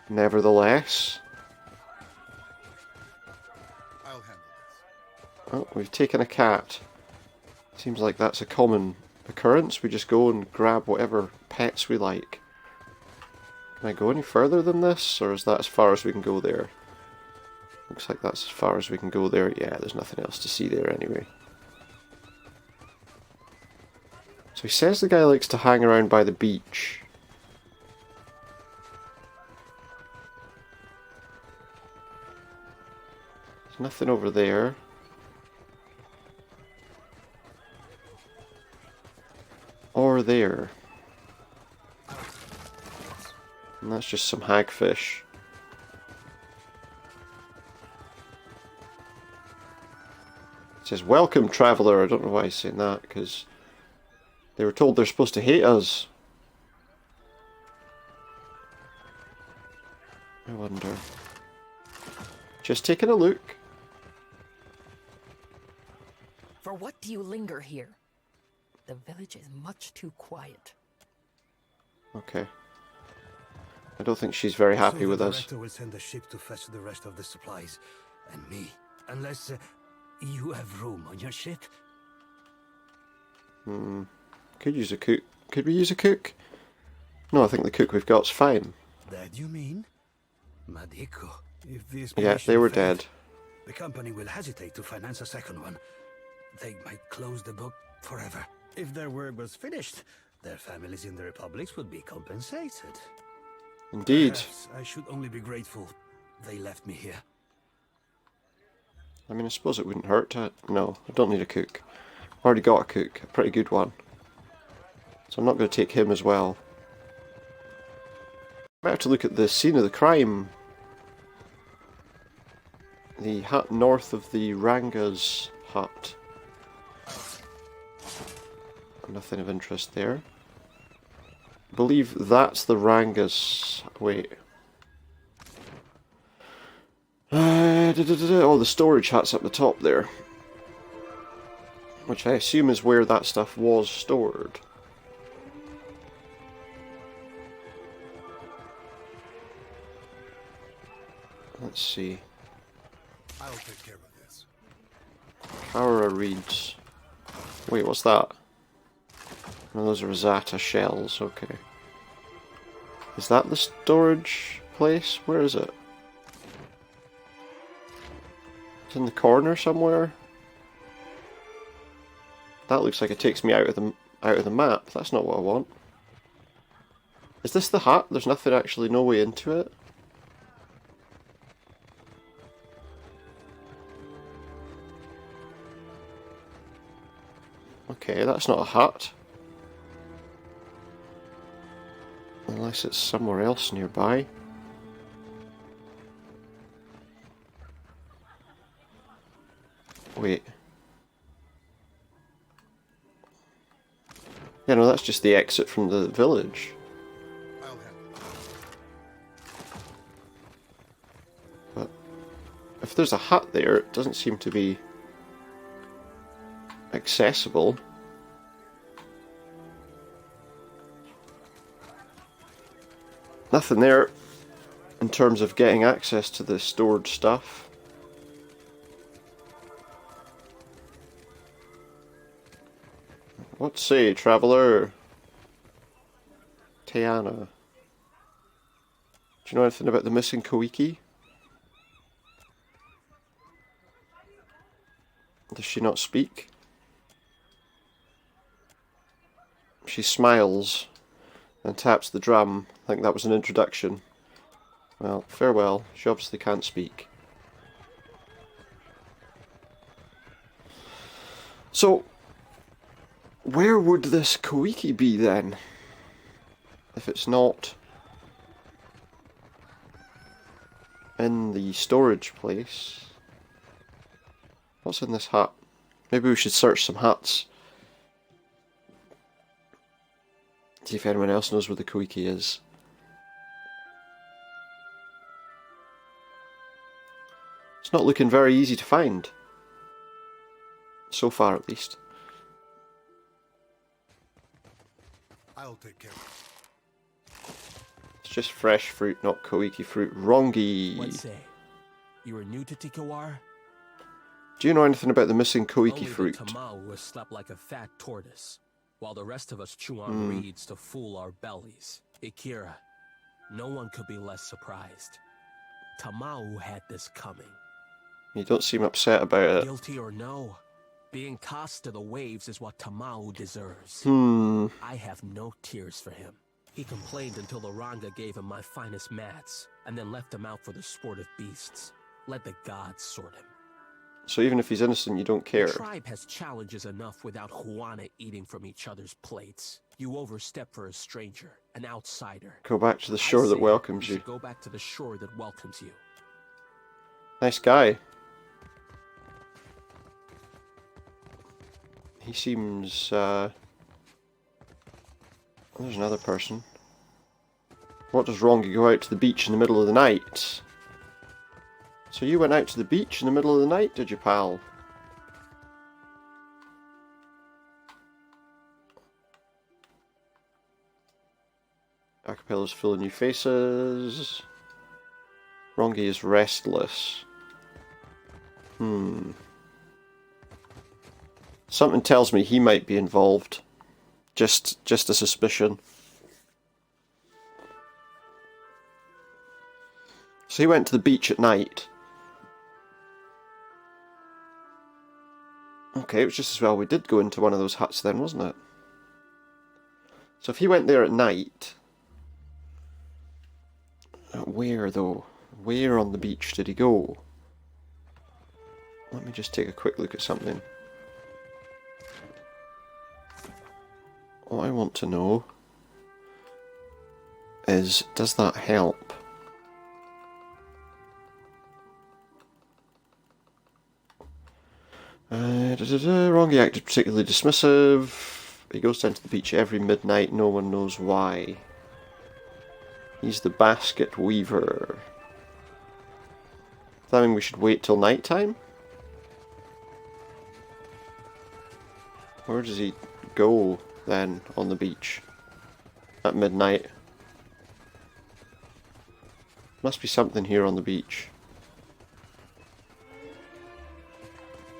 Nevertheless. I'll handle this. Oh, we've taken a cat. Seems like that's a common occurrence. We just go and grab whatever pets we like. Can I go any further than this, or is that as far as we can go there? Looks like that's as far as we can go there. Yeah, there's nothing else to see there anyway. So he says the guy likes to hang around by the beach. There's nothing over there. Or there. And that's just some hagfish. It says, "Welcome, traveller." I don't know why he's saying that, because they were told they're supposed to hate us. I wonder. Just taking a look. For what do you linger here? The village is much too quiet. Okay. I don't think she's very happy with us. The director will send a ship to fetch the rest of the supplies. And me. Unless you have room on your ship. Could use a cook. Could we use a cook? No, I think the cook we've got's fine. That you mean? Madiko. If this Yeah, they were dead. The company will hesitate to finance a second one. they might close the book forever. If their work was finished, their families in the republics would be compensated. Indeed. Perhaps I should only be grateful they left me here. I mean, I suppose it wouldn't hurt to... No, I don't need a cook. I've already got a cook, a pretty good one. So I'm not going to take him as well. I might have to look at the scene of the crime. The hut north of the Ranga's hut. Nothing of interest there. I believe that's the Ranga's... Wait. Oh, the storage hut's up the top there. Which I assume is where that stuff was stored. Let's see. I'll take care of this. Kahara reads. Wait, what's that? No, those are Zata shells, okay. Is that the storage place? Where is it? It's in the corner somewhere? That looks like it takes me out of the map. That's not what I want. Is this the hut? There's nothing actually, no way into it? Okay, that's not a hut. Unless it's somewhere else nearby. Wait. Yeah, no, that's just the exit from the village. But if there's a hut there, it doesn't seem to be accessible. Nothing there in terms of getting access to the stored stuff. What say, traveller? Tiana. Do you know anything about the missing Koiki? Does she not speak? She smiles and taps the drum. I think that was an introduction. Well, farewell. She obviously can't speak. So, where would this Koiki be then? If it's not in the storage place. What's in this hut? Maybe we should search some huts. See if anyone else knows where the Koiki is. It's not looking very easy to find. So far, at least. I'll take care of it. It's just fresh fruit, not Koiki fruit. Wrongy. What say? You are new to Tikawara? Do you know anything about the missing Koiki Only fruit? the Tamau was slept like a fat tortoise, while the rest of us chew on reeds to fool our bellies. Ikira, no one could be less surprised. Tamau had this coming. You don't seem upset about it. Guilty or no, being cast to the waves is what Tamau deserves. I have no tears for him. He complained until the Ranga gave him my finest mats, and then left him out for the sport of beasts. Let the gods sort him. So even if he's innocent, you don't care. The tribe has challenges enough without Juana eating from each other's plates. You overstep for a stranger, an outsider. Go back to the shore that welcomes you. Go back to the shore that welcomes you. Nice guy. He seems, There's another person. What does Wrongy go out to the beach in the middle of the night? So you went out to the beach in the middle of the night, did you, pal? Acapella's full of new faces. Wrongy is restless. Something tells me he might be involved. Just a suspicion. So he went to the beach at night. Okay, it was just as well we did go into one of those huts then, wasn't it? So if he went there at night... Where, though? Where on the beach did he go? Let me just take a quick look at something. What I want to know is, does that help? Rongi acted particularly dismissive. He goes down to the beach every midnight, no one knows why. He's the basket weaver. Does that mean we should wait till night time? Where does he go then on the beach at midnight? Must be something here on the beach.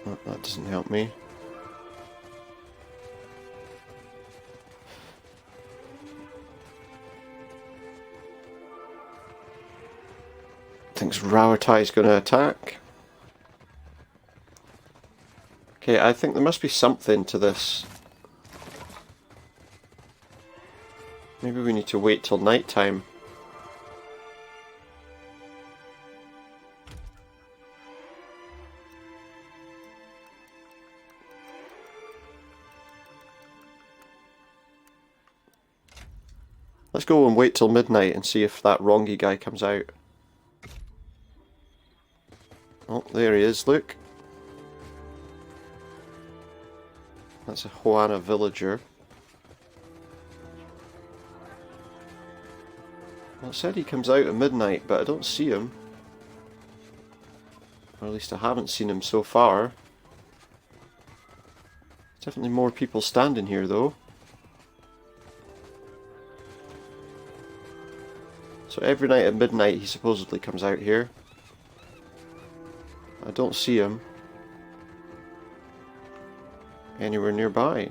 Oh, that doesn't help me. Thinks Rauatai's going to attack. Okay, I think there must be something to this. Maybe we need to wait till night time. Let's go and wait till midnight and see if that Rongi guy comes out. Oh, there he is, look. That's a Hoana villager. Well, it said he comes out at midnight, but I don't see him. Or at least I haven't seen him so far. Definitely more people standing here, though. So every night at midnight he supposedly comes out here. I don't see him anywhere nearby.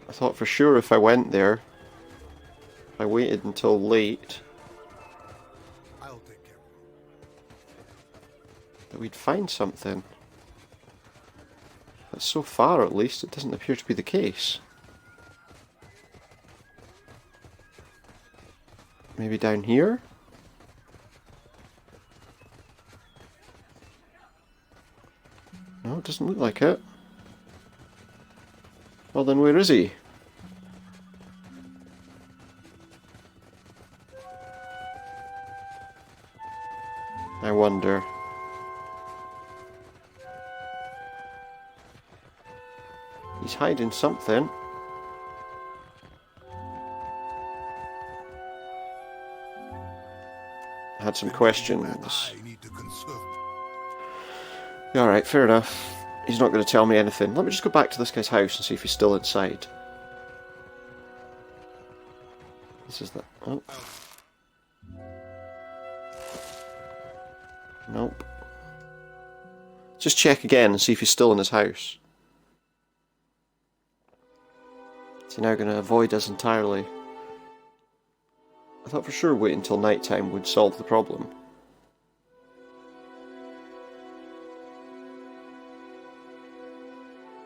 I thought for sure if I went there, if I waited until late, that we'd find something. But so far at least it doesn't appear to be the case. Maybe down here? No, it doesn't look like it. Well then, where is he? I wonder. He's hiding something. I had some questions. Alright, fair enough. He's not going to tell me anything. Let me just go back to this guy's house and see if he's still inside. This is the... oh. Nope. Just check again and see if he's still in his house. Is he now going to avoid us entirely? I thought for sure waiting until night time would solve the problem.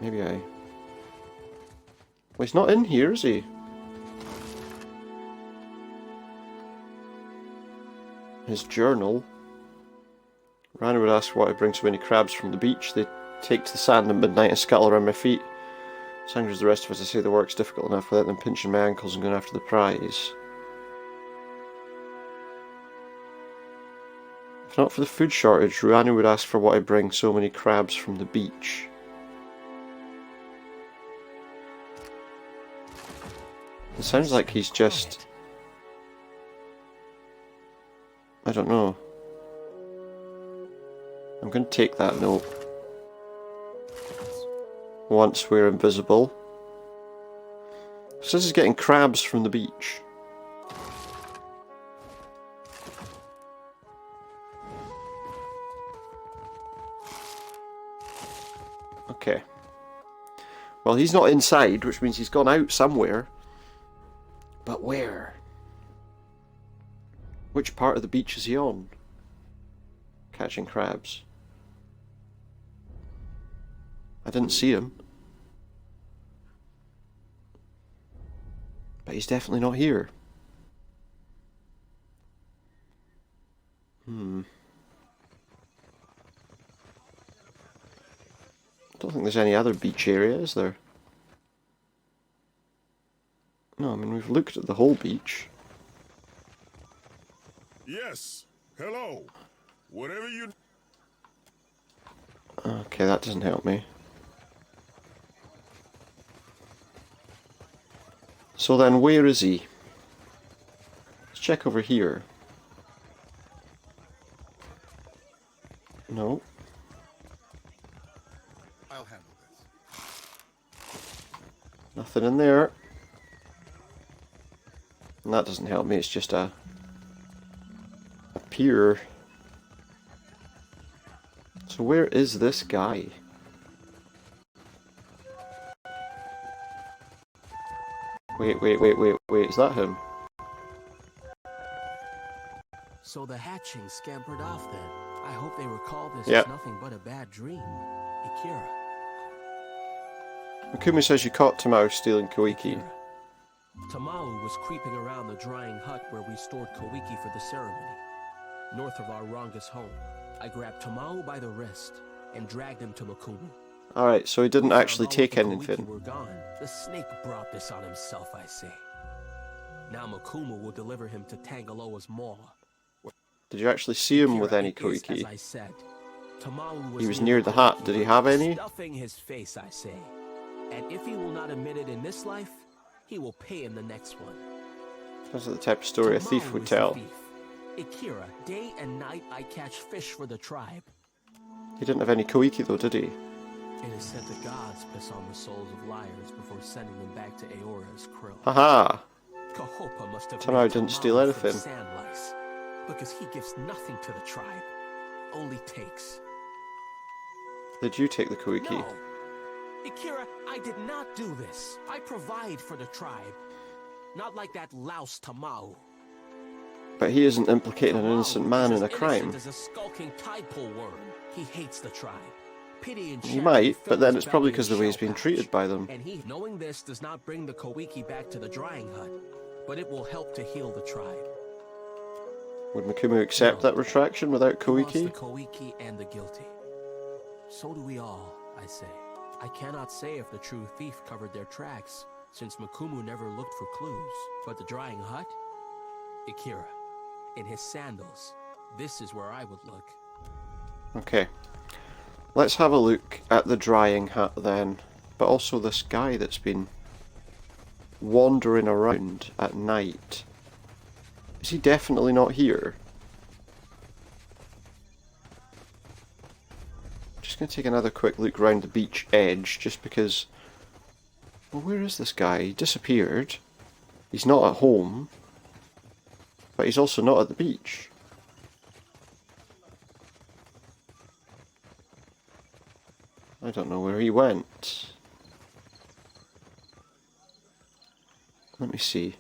Maybe I... well, he's not in here, is he? His journal. Rana would ask why I bring so many crabs from the beach. They take to the sand at midnight and scuttle around my feet. As angry as the rest of us, I say the work's difficult enough without them pinching my ankles and going after the prize. If not for the food shortage, Ruanu would ask for what I bring so many crabs from the beach. It sounds like he's just... I don't know. I'm going to take that note. Once we're invisible. So this is getting crabs from the beach. Okay. Well, he's not inside, which means he's gone out somewhere. But where? Which part of the beach is he on? Catching crabs. I didn't see him. But he's definitely not here. I don't think there's any other beach area, is there? No, I mean, we've looked at the whole beach. Yes. Hello. Whatever you... Okay, that doesn't help me. So then, where is he? Let's check over here. No. I'll handle this. Nothing in there. And that doesn't help me, it's just a pier. So where is this guy? Wait, is that him? So the hatching scampered off then. I hope they recall this Yep. as nothing but a bad dream. Akira. Makumi says you caught Tamao stealing Koiki. Tamao was creeping around the drying hut where we stored Koiki for the ceremony. North of our Ranga's home, I grabbed Tamao by the wrist and dragged him to Makumu. Alright, so he didn't actually take anything. Were gone. The snake brought this on himself, I say. Now Makumu will deliver him to Tangaloa's maw. Did you actually see him with any Is, as Koiki? I said, Tamao He was near the hut. Did he have any? Stuffing his face, I say. And if he will not admit it in this life, he will pay in the next one. That's the type of story a thief would tell. Akira, day and night I catch fish for the tribe. He didn't have any Koiki though, did he? It is said the gods piss on the souls of liars before sending them back to Aora's krill. Haha! Kahopa must have Tamao made didn't steal Tamao anything. from sand lice, because he gives nothing to the tribe, only takes. Did you take the Koiki? No, Akira, I did not do this. I provide for the tribe, not like that louse Tamao. But he isn't implicating an innocent man in a crime. As a skulking tadpole worm, he hates the tribe. Pity and He might, but then it's probably because of the way he's been treated by them. And he, knowing this, does not bring the Koiki back to the drying hut, but it will help to heal the tribe. Would Makumu accept that retraction without Koiki? He lost the Koiki and the guilty. So do we all, I say. I cannot say if the true thief covered their tracks, since Makumu never looked for clues. But the drying hut? Akira, in his sandals, this is where I would look. Okay. Let's have a look at the drying hut then. But also this guy that's been wandering around at night. Is he definitely not here? Just going to take another quick look round the beach edge, just because... Well, where is this guy? He disappeared. He's not at home. But he's also not at the beach. I don't know where he went. Let me see.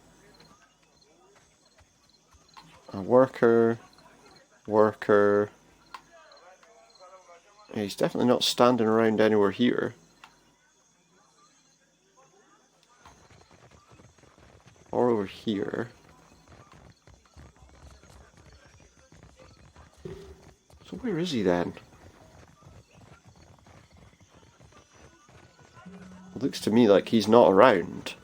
A worker. Yeah, he's definitely not standing around anywhere here. Or over here. So where is he then? It looks to me like he's not around.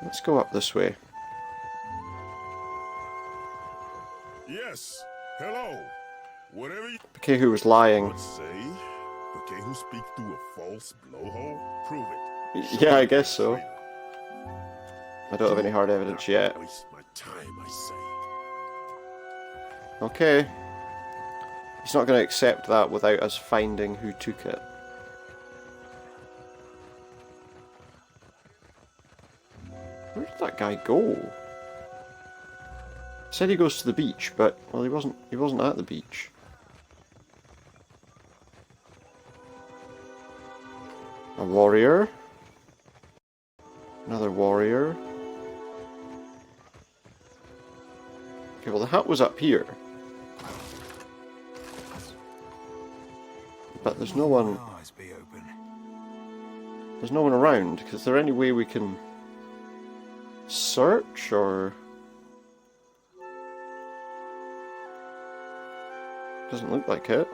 Let's go up this way. Yes. Hello. Whatever you... Kehu was lying. What say? But Kehu speak through a false blowhole? Prove it. Yeah, I guess so. I don't have any hard evidence yet. Waste my time, I say. Okay. He's not going to accept that without us finding who took it. Where did that guy go? He said he goes to the beach, but well, he wasn't at the beach. A warrior. Another warrior. Okay, well the hut was up here. But there's no one... There's no one around. Is there any way we can search, or... Doesn't look like it.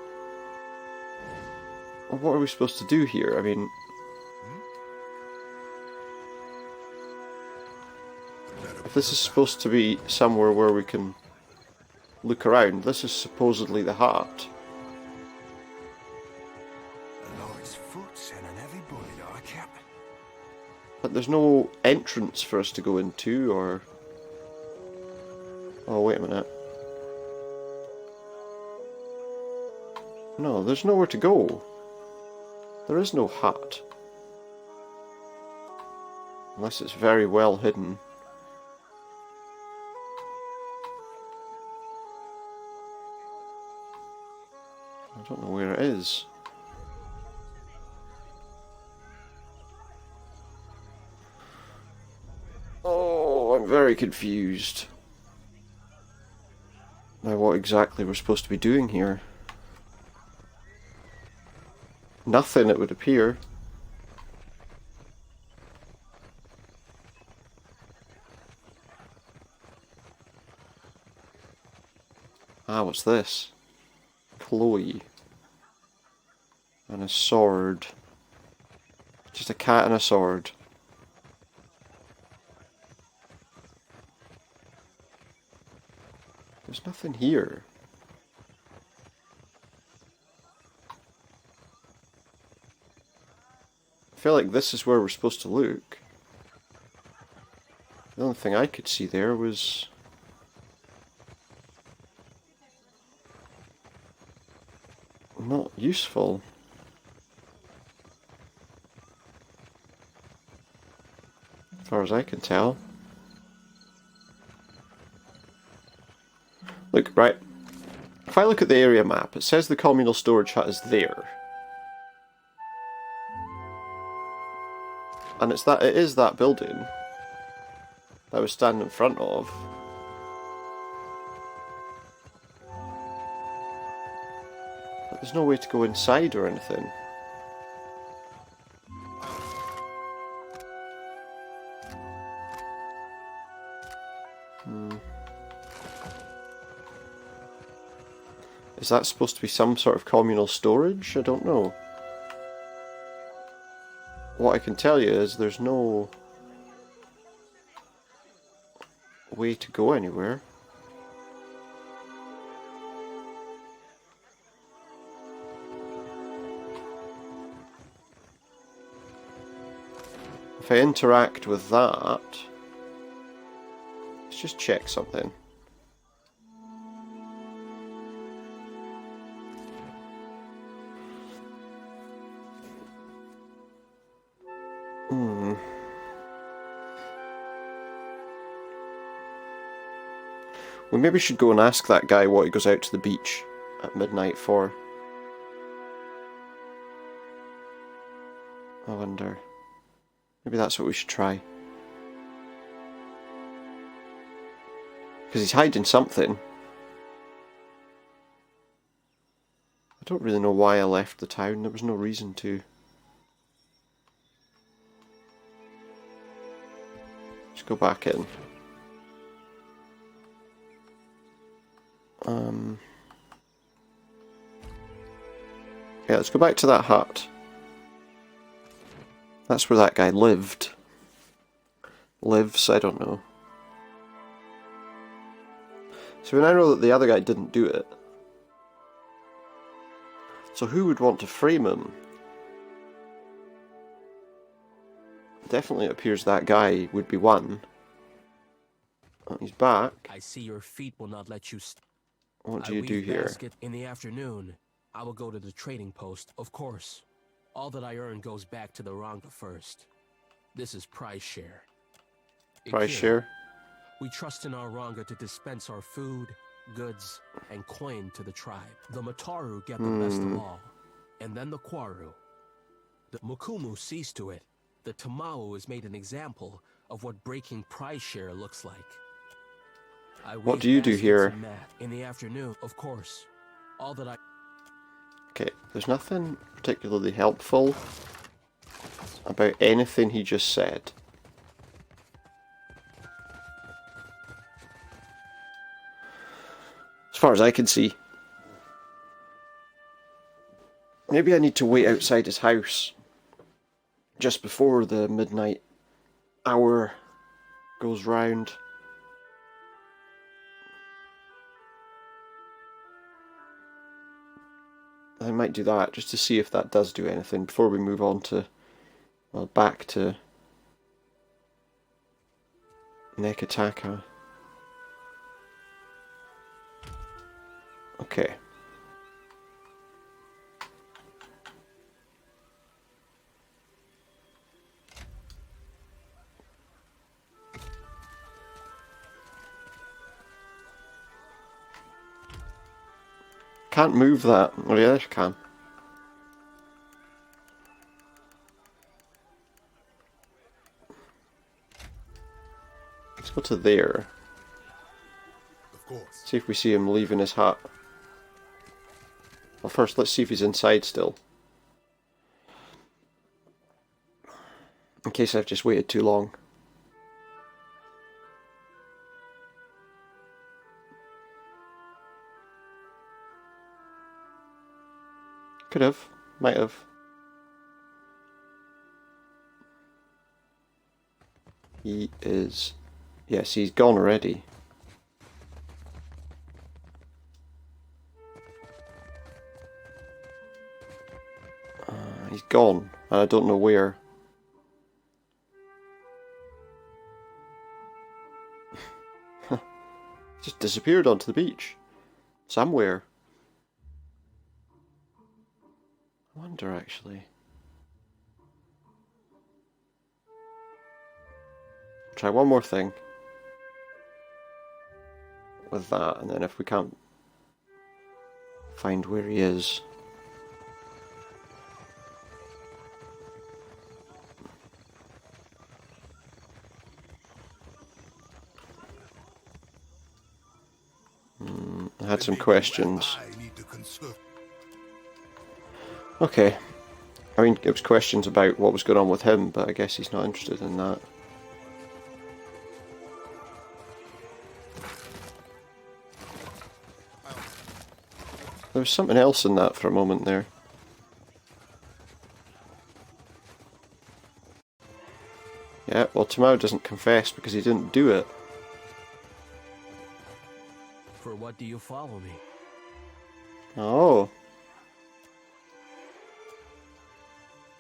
Well, what are we supposed to do here? I mean... If this is supposed to be somewhere where we can look around, this is supposedly the hut. But there's no entrance for us to go into, or... Oh, wait a minute. No, there's nowhere to go. There is no hut. Unless it's very well hidden. I don't know where it is. Oh, I'm very confused. Now what exactly we're supposed to be doing here? Nothing, it would appear. Ah, what's this? Chloe. And a sword. Just a cat and a sword. There's nothing here. I feel like this is where we're supposed to look. The only thing I could see there was... not useful. As far as I can tell. Look, right. If I look at the area map, it says the communal storage hut is there. And it is that building that I was standing in front of. But there's no way to go inside or anything. Is that supposed to be some sort of communal storage? I don't know. What I can tell you is there's no way to go anywhere. If I interact with that, let's just check something. We maybe should go and ask that guy what he goes out to the beach at midnight for. I wonder. Maybe that's what we should try. Because he's hiding something. I don't really know why I left the town. There was no reason to. Let's go back in. Yeah, let's go back to that hut. That's where that guy lived. Lives, I don't know. So we now know that the other guy didn't do it. So who would want to frame him? Definitely appears that guy would be one. Oh, he's back. I see your feet will not let you What do you do here? In the afternoon, I will go to the trading post, of course. All that I earn goes back to the Ranga first. This is prize share. Prize share? We trust in our Ranga to dispense our food, goods, and coin to the tribe. The Mataru get the best of all, and then the Kwaru. The Mukumu sees to it the Tamao is made an example of what breaking prize share looks like. What do you do here? In the afternoon, of course. All that I... Okay, there's nothing particularly helpful about anything he just said. As far as I can see. Maybe I need to wait outside his house just before the midnight hour goes round. I might do that just to see if that does do anything before we move on to, well, back to Nekataka. Okay. Can't move that. Oh yeah, I can. Let's go to there. Of course. See if we see him leaving his hut. Well, first let's see if he's inside still. In case I've just waited too long. Could have. Might have. He is... Yes, he's gone already. He's gone, and I don't know where. Just disappeared onto the beach. Somewhere. I wonder, actually. Try one more thing. With that, and then if we can't find where he is... I had some questions. Okay. I mean, it was questions about what was going on with him, but I guess he's not interested in that. There was something else in that for a moment there. Yeah, well, Tamao doesn't confess because he didn't do it. For what do you follow me? Oh.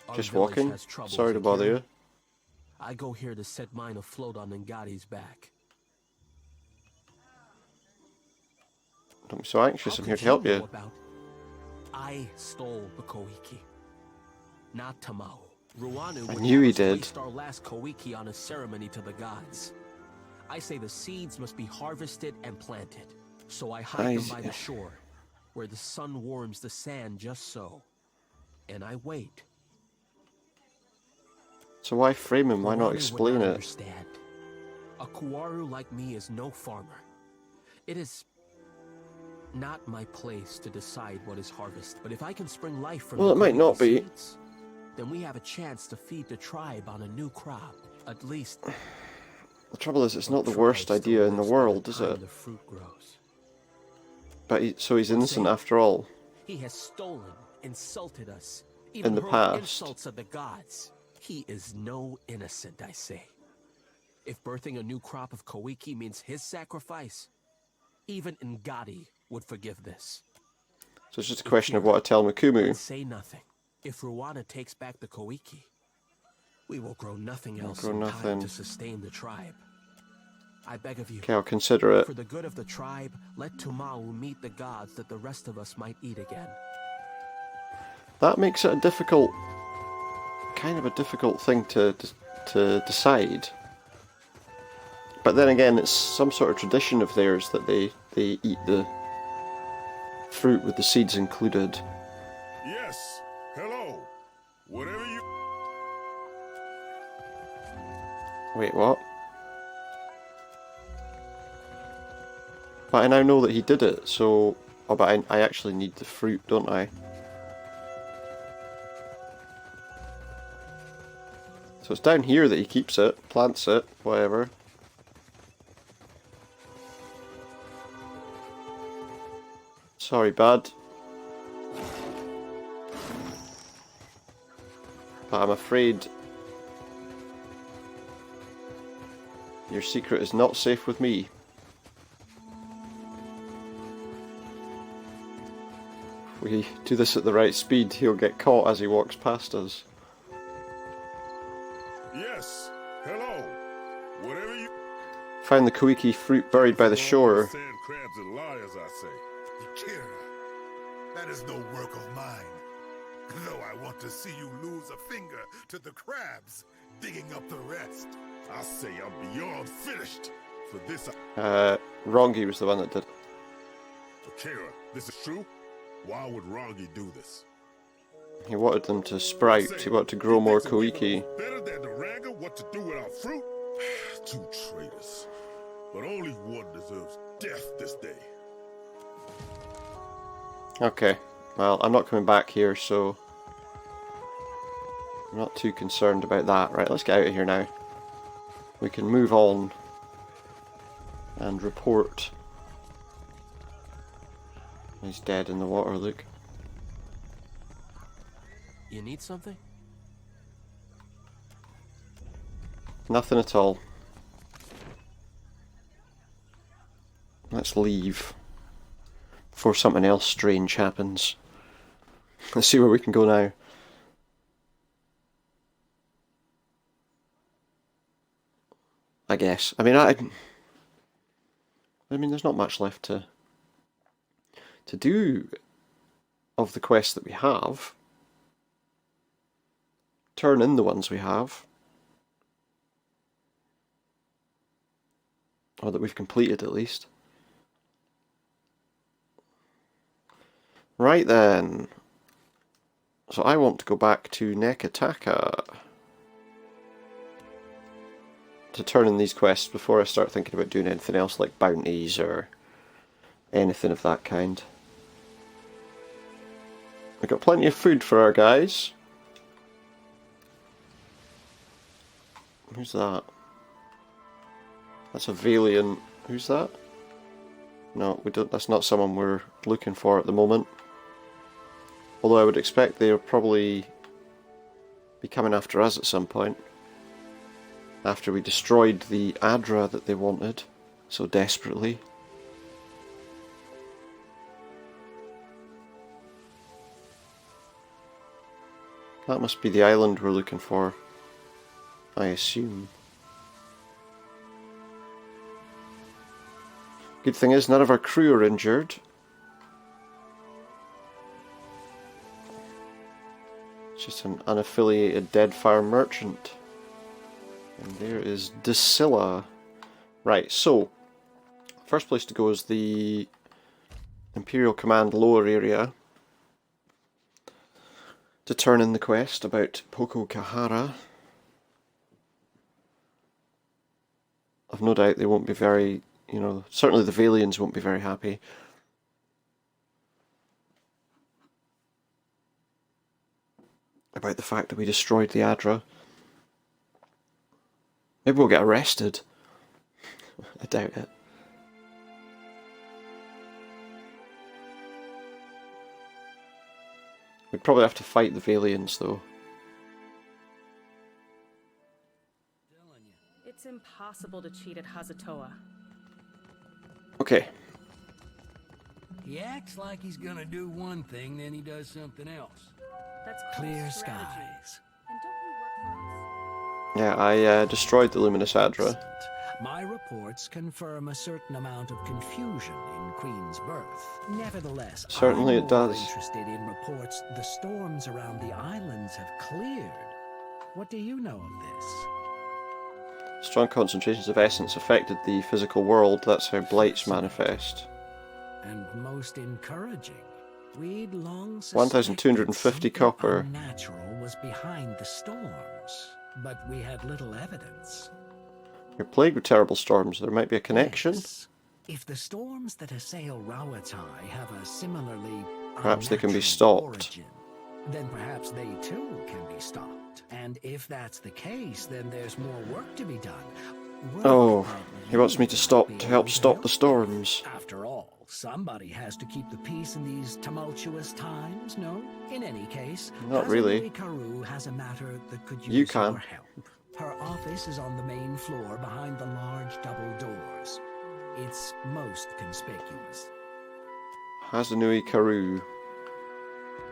Our Just village walking? has troubles, Sorry to bother you. I go here to set mine afloat on Ngati's back. Don't be so anxious, I'm here to help you. I stole the Koiki. Not Tamao. Ruanu I would knew he have us did. waste our last Koiki on a ceremony to the gods. I say the seeds must be harvested and planted. So I hide them by the shore, where the sun warms the sand just so. And I wait. So why frame him? Why not Ruanu explain would not it? Understand. A Kuaru like me is no farmer. It is not my place to decide what is harvest, but if I can spring life from Well, it might not be. seeds, then we have a chance to feed the tribe on a new crop. At least The trouble is, it's not the worst idea in the world, is it? the fruit grows. But so he's innocent after all. He has stolen, insulted us, even In the hurled past. insults at the gods. He is no innocent, I say. If birthing a new crop of Koiki means his sacrifice, even Ngati would forgive this. So it's just a question of what I tell Mukumu. Say nothing. If Ruana takes back the Koiki, we will grow nothing else grow in nothing. time to sustain the tribe. I beg of you. Okay, I'll consider it. For the good of the tribe, let Tumau meet the gods that the rest of us might eat again. That makes it a difficult, kind of a difficult thing to decide. But then again, it's some sort of tradition of theirs that they eat the fruit with the seeds included. Yes. Hello. Whatever you... Wait, what? But I now know that he did it, so... Oh, but I actually need the fruit, don't I? So it's down here that he keeps it, plants it, whatever. Sorry, bud. But I'm afraid your secret is not safe with me. If we do this at the right speed, he'll get caught as he walks past us. Yes. Hello. Whatever you Find the Koiki fruit buried by the shore. sand crabs and liars, I say. Akira, that is no work of mine. Though I want to see you lose a finger to the crabs, digging up the rest. I say I'm beyond finished. For this, Rongi was the one that did. Akira, this is true? Why would Rongi do this? He wanted them to sprout, he wanted to grow more Koiki. Better than the Ranga what to do with our fruit? Two traitors. But only one deserves death this day. Okay, well, I'm not coming back here, so I'm not too concerned about that. Right, let's get out of here now. We can move on and report. He's dead in the water, look. You need something? Nothing at all. Let's leave before something else strange happens. Let's see where we can go now. I guess. I mean, there's not much left to do of the quests that we have. Turn in the ones we have. Or that we've completed, at least. Right then. So I want to go back to Nekataka to turn in these quests before I start thinking about doing anything else like bounties or anything of that kind. We've got plenty of food for our guys. Who's that? That's a Valiant. Who's that? No, we don't. That's not someone we're looking for at the moment. Although I would expect they'll probably be coming after us at some point. After we destroyed the adra that they wanted so desperately. That must be the island we're looking for, I assume. Good thing is, none of our crew are injured. It's just an unaffiliated Deadfire merchant. And there is Drusilla. Right, so, first place to go is the Imperial Command lower area to turn in the quest about Poko Kahara. I've no doubt they won't be very, certainly the Valians won't be very happy. About the fact that we destroyed the adra. Maybe we'll get arrested. I doubt it. We'd probably have to fight the Valians though. It's impossible to cheat at Hazatoa. Okay. He acts like he's gonna do one thing, then he does something else. That's clear strategy. skies. And don't you work for us? Yeah, I destroyed the Luminous Adra. My reports confirm a certain amount of confusion in Queen's birth. Nevertheless, Certainly I'm it does. more interested in reports the storms around the islands have cleared. What do you know of this? Strong concentrations of essence affected the physical world. That's how blights manifest. And most encouraging, we'd long 1,250 copper. Unnatural was behind the storms, but we had little evidence. You're plagued with terrible storms. There might be a connection. Yes. If the storms that assail Rawatai have a similarly Perhaps they can be unnatural stopped. origin, then perhaps they too can be stopped. And if that's the case, then there's more work to be done. Oh, he wants me to help stop the storms. After all, somebody has to keep the peace in these tumultuous times, no? In any case, Not really. Hazanui Karu has a matter that could use You can. your help. Her office is on the main floor behind the large double doors. It's most conspicuous. Hazanui Karu.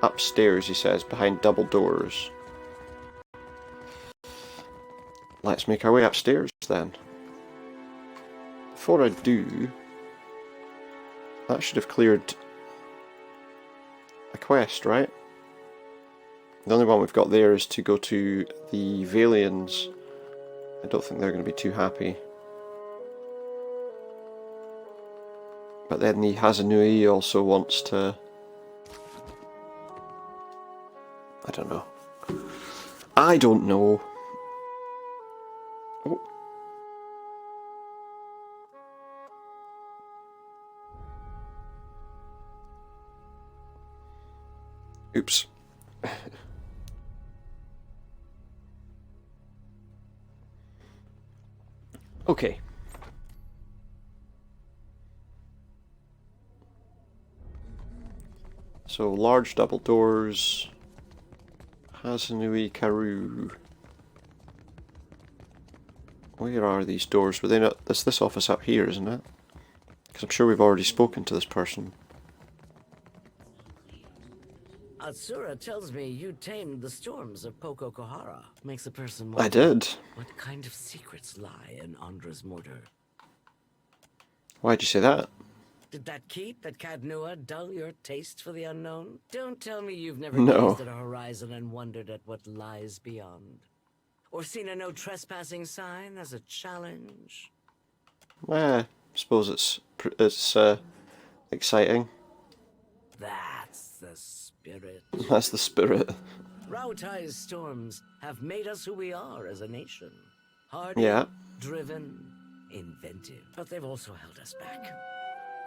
Upstairs, he says, behind double doors. Let's make our way upstairs then. Before I do, that should have cleared a quest, right? The only one we've got there is to go to the Valians. I don't think they're going to be too happy. But then the Hazanui also wants to... I don't know. I don't know. Oh. Oops. Okay. So large double doors. Hazanui Karu. Where are these doors? Were they not? That's this office up here, isn't it? Because I'm sure we've already spoken to this person. Atsura tells me you tamed the storms of Poko Kahara. Makes a person wonder I did. what kind of secrets lie in Andra's mortar. Why'd you say that? Did that keep at Cadnua dull your taste for the unknown? Don't tell me you've never No. gazed at a horizon and wondered at what lies beyond. Or seen a no trespassing sign as a challenge. I suppose it's exciting. That's the spirit. That's the spirit. Rautai's storms have made us who we are as a nation. Hardy, Yeah. driven, inventive. But they've also held us back.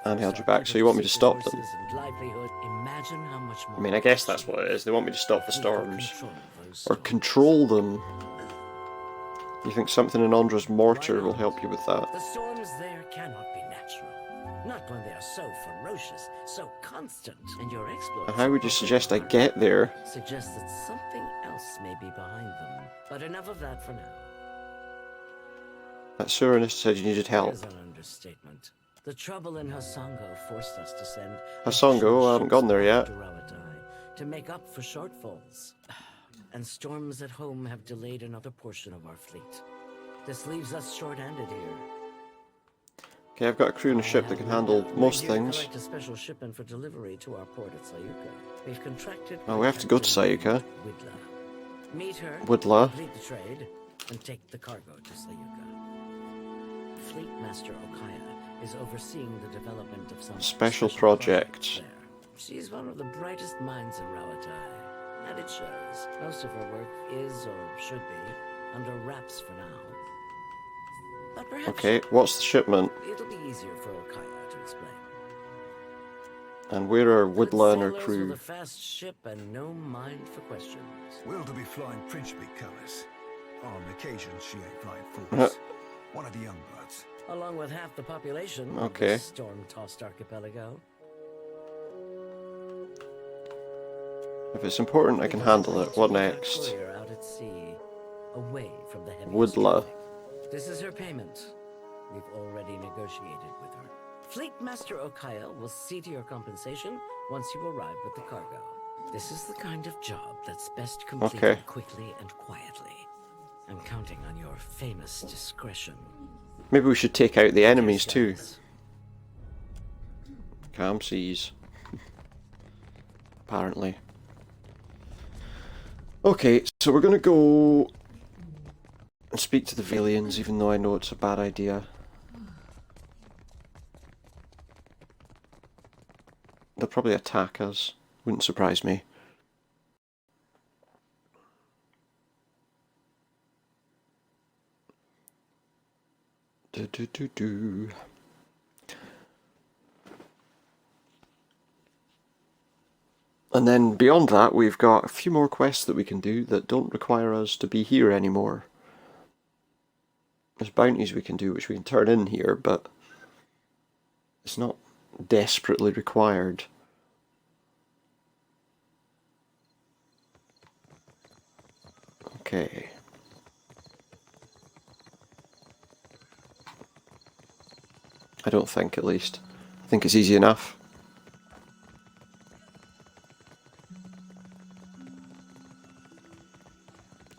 And held you back, so you want me to stop them? And livelihood. Imagine how much more I mean, I guess that's what it is. They want me to stop the storms. Or control them. You think something in Andra's mortar will help you with that? the storms there cannot be natural. Not when they are so ferocious, so constant. And your exploits And how would you suggest I get there? suggest that something else may be behind them. But enough of that for now. That Suranist said you needed help. Here's an understatement. The trouble in Hasongo forced us to send Hasongo? I haven't gone there yet. to Rawatai to make up for shortfalls. And storms at home have delayed another portion of our fleet. This leaves us short-handed here. Okay, I've got a crew and a ship that can handle most things. Collect a special shipment for delivery to our port at Sayuka. We've contracted. Oh, we have to go to Sayuka. Widla. Meet her. Widla. Complete the trade, and take the cargo to Sayuka. Fleet Master Okaya is overseeing the development of some Special project. there. She's one of the brightest minds in Rawatai, and it shows. Most of her work is, or should be, under wraps for now. But perhaps Okay, what's the shipment? it'll be easier for Okaya to explain. And where are Widla and her Sailors crew? with a fast ship and no mind for questions. Will to be flying Principe colours. On occasion, she ain't flying Uh. fools. One of the young bloods. Along with half the population Okay. of this storm-tossed archipelago. If it's important, I can handle it. What next? Courier out at sea, away from the heavy Widla. traffic. This is her payment. We've already negotiated with her. Fleet Master Okaya will see to your compensation once you arrive with the cargo. This is the kind of job that's best completed Okay. quickly and quietly. I'm counting on your famous discretion. Maybe we should take out the enemies too. Calm seas. Apparently. Okay, so we're gonna go and speak to the Valians, even though I know it's a bad idea. They'll probably attack us. Wouldn't surprise me. And then beyond that, we've got a few more quests that we can do that don't require us to be here anymore. There's bounties we can do which we can turn in here, but it's not desperately required. Okay. I don't think, at least. I think it's easy enough.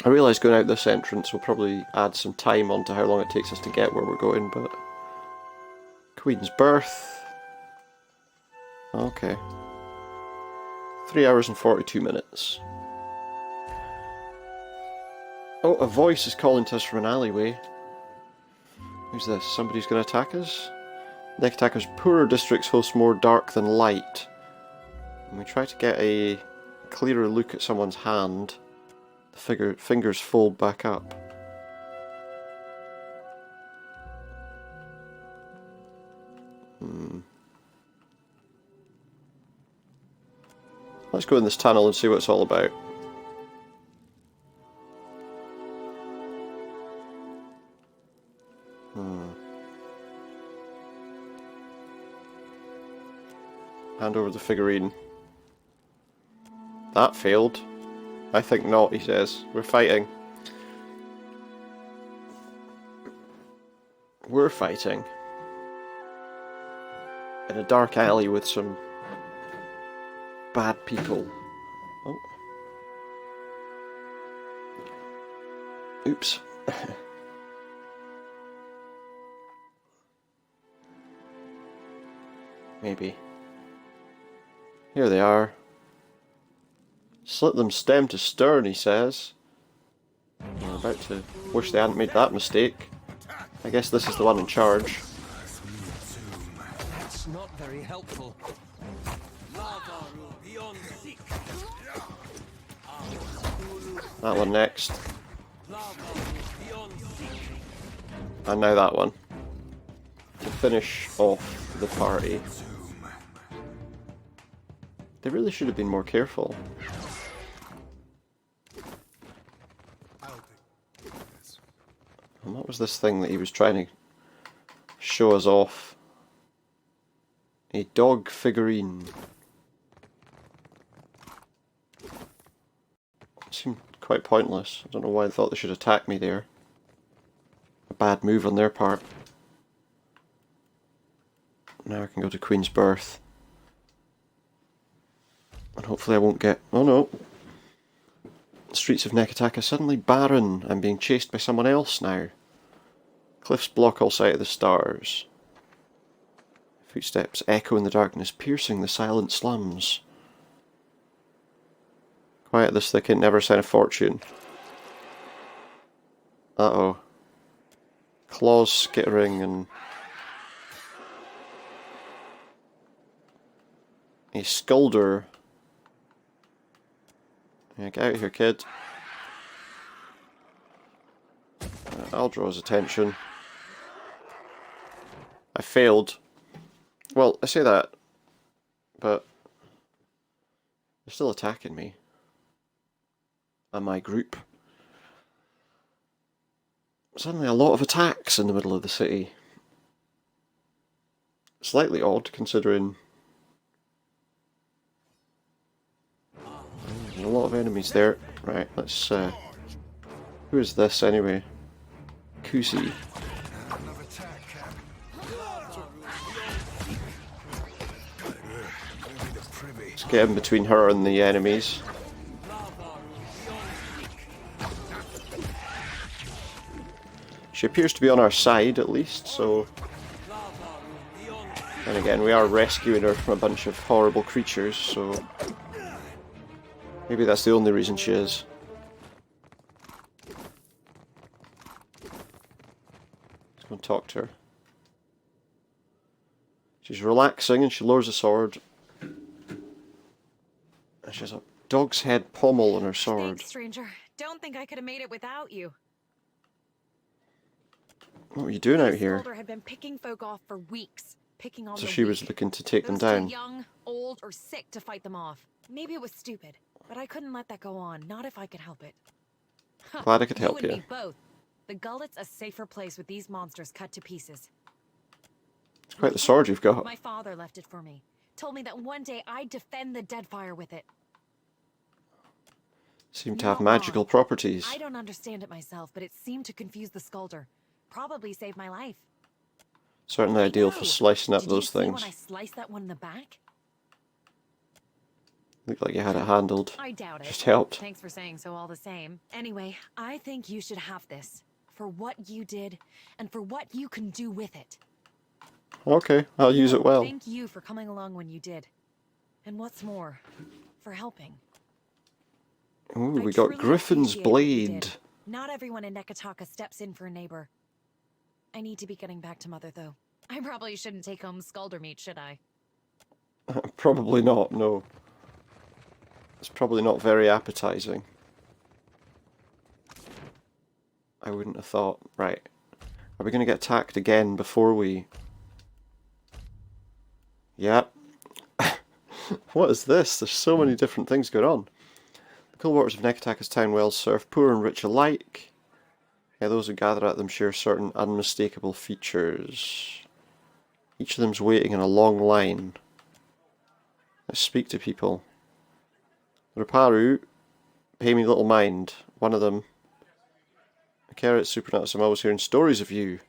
I realise going out this entrance will probably add some time onto how long it takes us to get where we're going, but... Queen's Birth... Okay. 3 hours and 42 minutes. Oh, a voice is calling to us from an alleyway. Who's this? Somebody who's going to attack us? Nekatako's poorer districts host more dark than light. And we try to get a clearer look at someone's hand. The fingers fold back up. Let's go in this tunnel and see what it's all about. Hand over the figurine. That failed. I think not, he says. We're fighting. We're fighting. In a dark alley with some bad people. Oh. Oops. Maybe. Here they are. Slit them stem to stern, he says. I'm about to wish they hadn't made that mistake. I guess this is the one in charge. That's not very helpful. That one next. And now that one. To finish off the party. They really should have been more careful. And what was this thing that he was trying to show us off? A dog figurine. It seemed quite pointless. I don't know why they thought they should attack me there. A bad move on their part. Now I can go to Queen's Birth. And hopefully I won't get... Oh no! The streets of Nekataka are suddenly barren. I'm being chased by someone else now. Cliffs block all sight of the stars. Footsteps echo in the darkness, piercing the silent slums. Quiet this thicket, never sign of fortune. Uh-oh. Claws skittering and... a scolder. Yeah, get out of here, kid. I'll draw his attention. I failed. Well, I say that, but they're still attacking me. And my group. Suddenly a lot of attacks in the middle of the city. Slightly odd, considering there's a lot of enemies there. Right, let's who is this anyway? Kusi. Let's get in between her and the enemies. She appears to be on our side at least, so... And again, we are rescuing her from a bunch of horrible creatures, so... Maybe that's the only reason she is. Let's go and talk to her. She's relaxing and she lowers a sword. And she has a dog's head pommel on her sword. Thanks, stranger. Don't think I could have made it without you. What were you doing out here? Skulder had been picking folk off for weeks, picking on So the she was weak. looking to take them Those down. too young, old, or sick to fight them off. Maybe it was stupid, but I couldn't let that go on. Not if I could help it. Glad I could help you. you. And me both. The gullet's a safer place with these monsters cut to pieces. It's quite the sword you've got. My father left it for me. Told me that one day I'd defend the Deadfire with it. Seem to have magical properties. I don't understand it myself, but it seemed to confuse the Skulder. Probably saved my life. Certainly ideal for slicing up those Did you see things. when I sliced that one in the back? Looked like you had it handled. I doubt it. Just helped. Thanks for saying so all the same. Anyway, I think you should have this. For what you did, and for what you can do with it. Okay, I'll use it well. Thank you for coming along when you did. And what's more, for helping. Ooh, we got Griffin's Blade. Not everyone in Nekataka steps in for a neighbor. I need to be getting back to Mother, though. I probably shouldn't take home Skulder meat, should I? Probably not, no. It's probably not very appetizing. I wouldn't have thought. Right. Are we going to get attacked again before we... Yep. What is this? There's so many different things going on. The cool waters of Nekataka's town wells serve poor and rich alike. Yeah, those who gather at them share certain unmistakable features. Each of them's waiting in a long line. Let's speak to people. Ruparu, pay me little mind. One of them. Carrot Supernuts, I'm always hearing stories of you.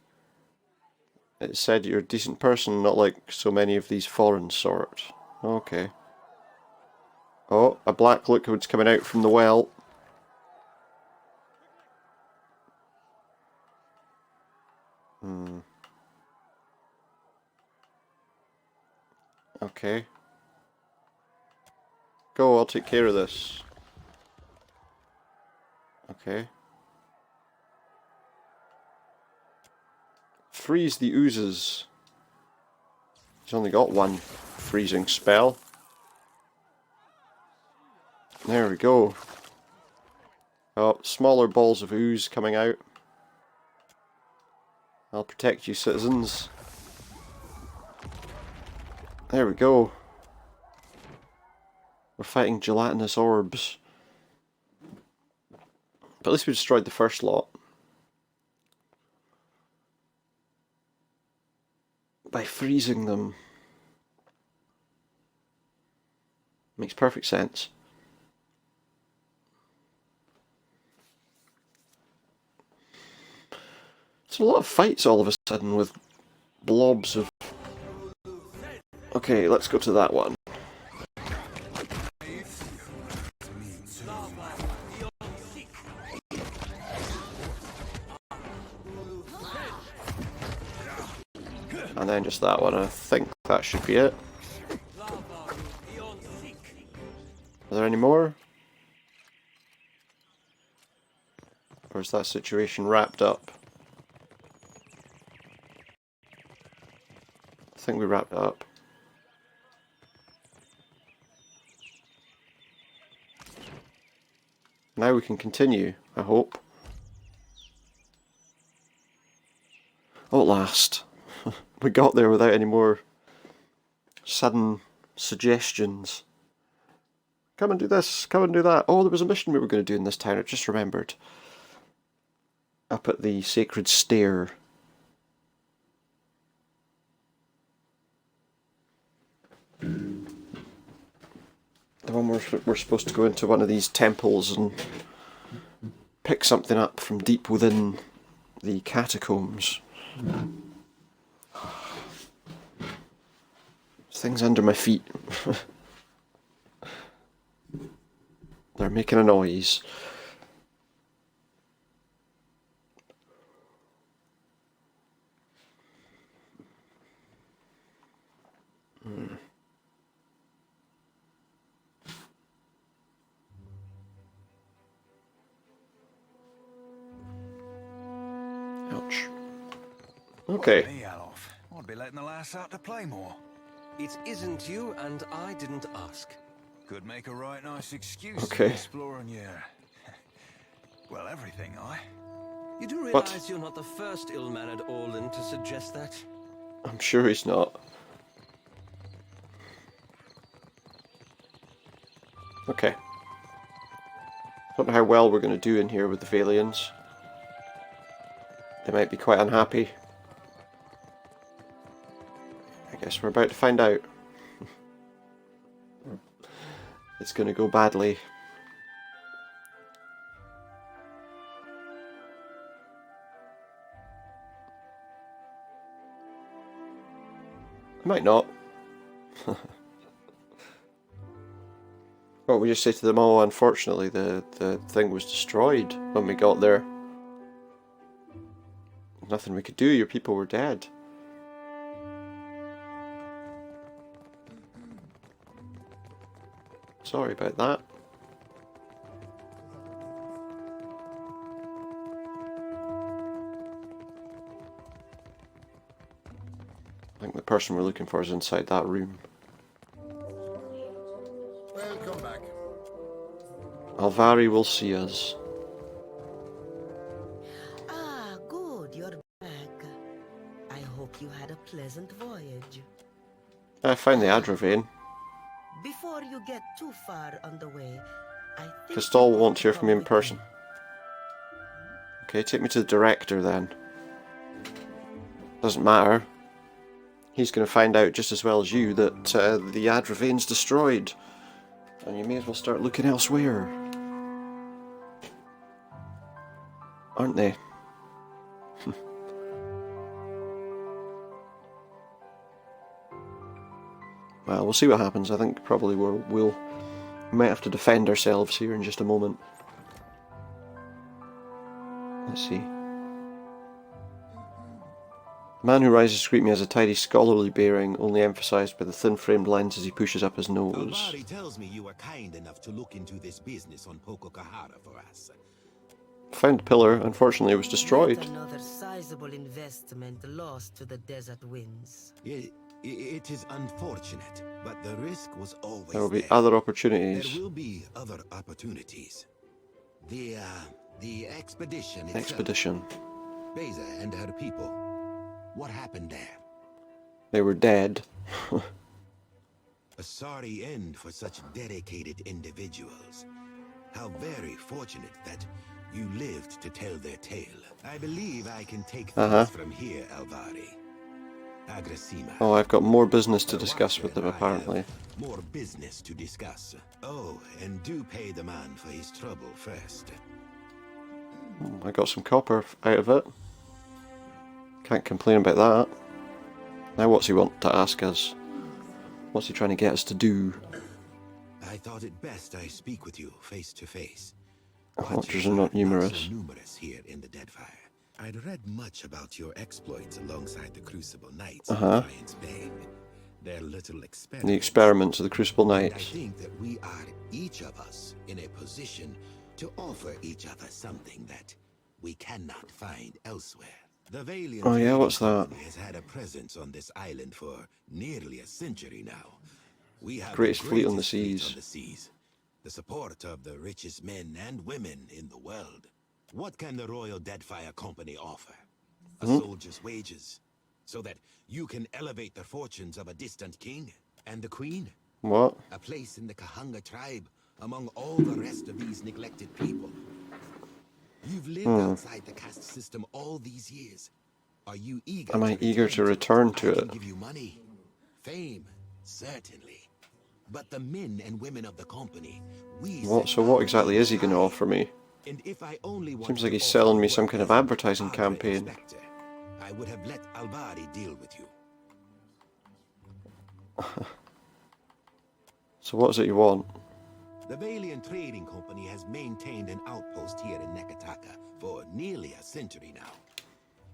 It said you're a decent person, not like so many of these foreign sort. Okay. Oh, a black liquid's coming out from the well. Okay. Go, I'll take care of this. Okay. Freeze the oozes. He's only got one freezing spell. There we go. Oh, smaller balls of ooze coming out. I'll protect you, citizens. There we go. We're fighting gelatinous orbs. But at least we destroyed the first lot. By freezing them. Makes perfect sense. It's a lot of fights all of a sudden with blobs of... Okay, let's go to that one. And then just that one. I think that should be it. Are there any more? Or is that situation wrapped up? I think we wrapped it up. Now we can continue, I hope. Oh, at last. We got there without any more sudden suggestions. Come and do this, come and do that. Oh, there was a mission we were going to do in this town, I just remembered. Up at the Sacred Stair. The one we're supposed to go into one of these temples and pick something up from deep within the catacombs. Things under my feet. They're making a noise. Ouch. Okay. Me, Alof. I'd be letting the lass out to play more. It isn't you, and I didn't ask. Could make a right nice excuse Okay. to exploring your... well, everything, You do realize you're not the first ill-mannered Orlin to suggest that? I'm sure he's not. Okay. Don't know how well we're going to do in here with the Valians. They might be quite unhappy. I guess we're about to find out. It's going to go badly. Might not. Well, we just say to them, oh, unfortunately the thing was destroyed when we got there. Nothing we could do, your people were dead. Sorry about that. I think the person we're looking for is inside that room. Welcome back. Alvari will see us. Ah, good, you're back. I hope you had a pleasant voyage. I found the adra vein. Before you get too far on the way, I think Castell won't hear from me in person. Okay, take me to the director then. Doesn't matter. He's going to find out just as well as you that the adra vein's destroyed. And you may as well start looking elsewhere. Aren't they? Well, we'll see what happens. I think probably we might have to defend ourselves here in just a moment. Let's see. The man who rises to greet me has a tidy scholarly bearing, only emphasised by the thin-framed lens as he pushes up his nose. Alvari tells me you were kind enough to look into this business on Poko Kahara for us. Found the pillar. Unfortunately, it was destroyed. Yet another sizable investment lost to the desert winds. It is unfortunate, but the risk was always There will be other opportunities. There will be other opportunities. The expedition itself. Expedition. Beza and her people. What happened there? They were dead. A sorry end for such dedicated individuals. How very fortunate that you lived to tell their tale. I believe I can take things from here, Alvari. Agrasima. Oh, I've got more business to discuss with them, apparently. More business to discuss. Oh, and do pay the man for his trouble first. I got some copper out of it. Can't complain about that. Now what's he want to ask us? What's he trying to get us to do? I thought it best I speak with you face to face. Watchers are not numerous. Numerous here in the Deadfire. I'd read much about your exploits alongside the Crucible Knights in Defiance Bay. Their little experiments. The experiments of the Crucible Knights. I think that we are, each of us, in a position to offer each other something that we cannot find elsewhere. The Valiant what's that? Has had a presence on this island for nearly a century now. We have Greatest the fleet on the greatest seas. fleet on the seas. The support of the richest men and women in the world. What can the Royal Deadfire Company offer? A soldier's wages, so that you can elevate the fortunes of a distant king and the queen. What? A place in the Kahanga tribe among all the rest of these neglected people. You've lived outside the caste system all these years. Are you eager? Am I eager to return to I it? can give you money, fame, certainly. But the men and women of the company, So what exactly is he going to offer me? And if I only Seems like he's selling me some kind of advertising campaign. I would have let Alvari deal with you. So what is it you want? The Valiant Trading Company has maintained an outpost here in Nekataka for nearly a century now.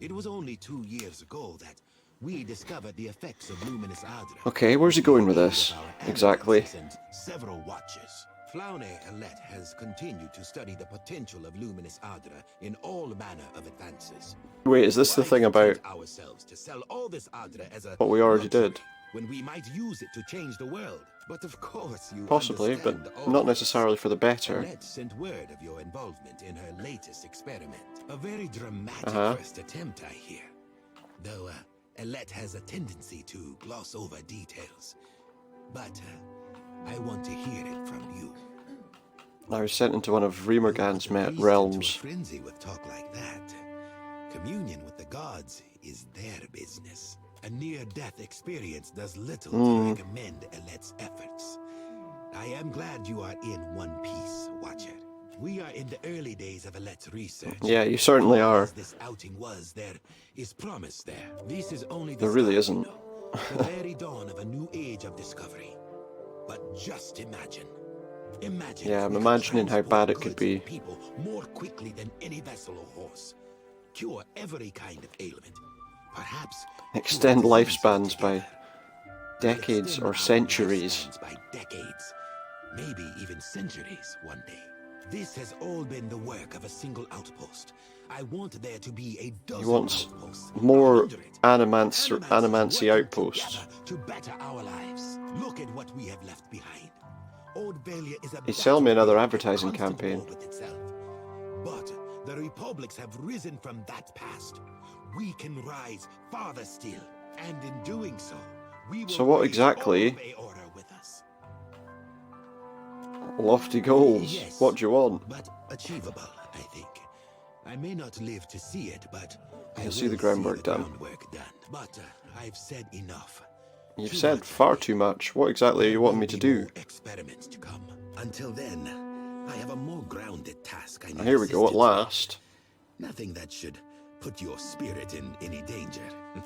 It was only 2 years ago that we discovered the effects of luminous adra. Okay, where's he going with this? Exactly. And several watches. Flaune Alette has continued to study the potential of luminous adra in all manner of advances. Wait, is this the thing about ourselves to sell all this adra as a what we already did? when we might use it to change the world? But of course you Possibly, but not necessarily for the better. Alette sent word of your involvement in her latest experiment. A very dramatic first attempt, I hear. Though Alette has a tendency to gloss over details. But I want to hear it from you. I was sent into one of Remergan's realms. Frenzy with talk like that. Communion with the gods is their business. A near-death experience does little to recommend Alette's efforts. I am glad you are in one piece, Watcher. We are in the early days of Alette's research. Yeah, you certainly are. As this outing was, there is promise there. This is only the There really start, isn't. the very dawn of a new age of discovery. But just imagine. Imagine. Yeah, I'm imagining how bad it could be. People more quickly than any vessel or horse. Cure every kind of ailment. Perhaps extend lifespans by decades or centuries. By decades, maybe even centuries one day. This has all been the work of a single outpost. I want there to be a dozen He wants outposts, more animancy outposts. to better our lives. Look at what we have left behind. Old Valia is a He's selling me another advertising campaign. with itself. But the republics have risen from that past. We can rise farther still, and in doing so, we will So what raise exactly? all Order with us. Lofty goals. Yes, What do you want? but achievable, I think. I may not live to see it, but I You'll will see the groundwork done. But I've said enough. You've said far too much. What exactly are you wanting me to do? Experiments to come. Until then, I have a more grounded task. I need Here we go, at assistance last. with. Nothing that should put your spirit in any danger.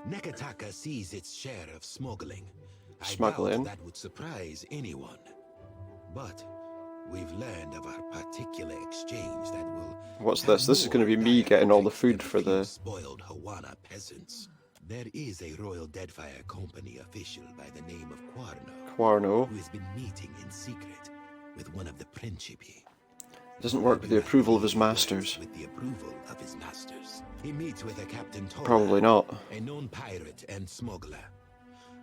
Nekataka sees its share of smuggling. I doubt that would surprise anyone. But we've learned of a particular exchange that will. What's this? This is going to be me getting all the food for the spoiled Hawana peasants. There is a Royal Deadfire Company official by the name of Quarno. who has been meeting in secret with one of the Principi. Doesn't work with the approval of his masters. With the approval of his masters. He meets with a Captain Tola, Probably not. a known pirate and smuggler.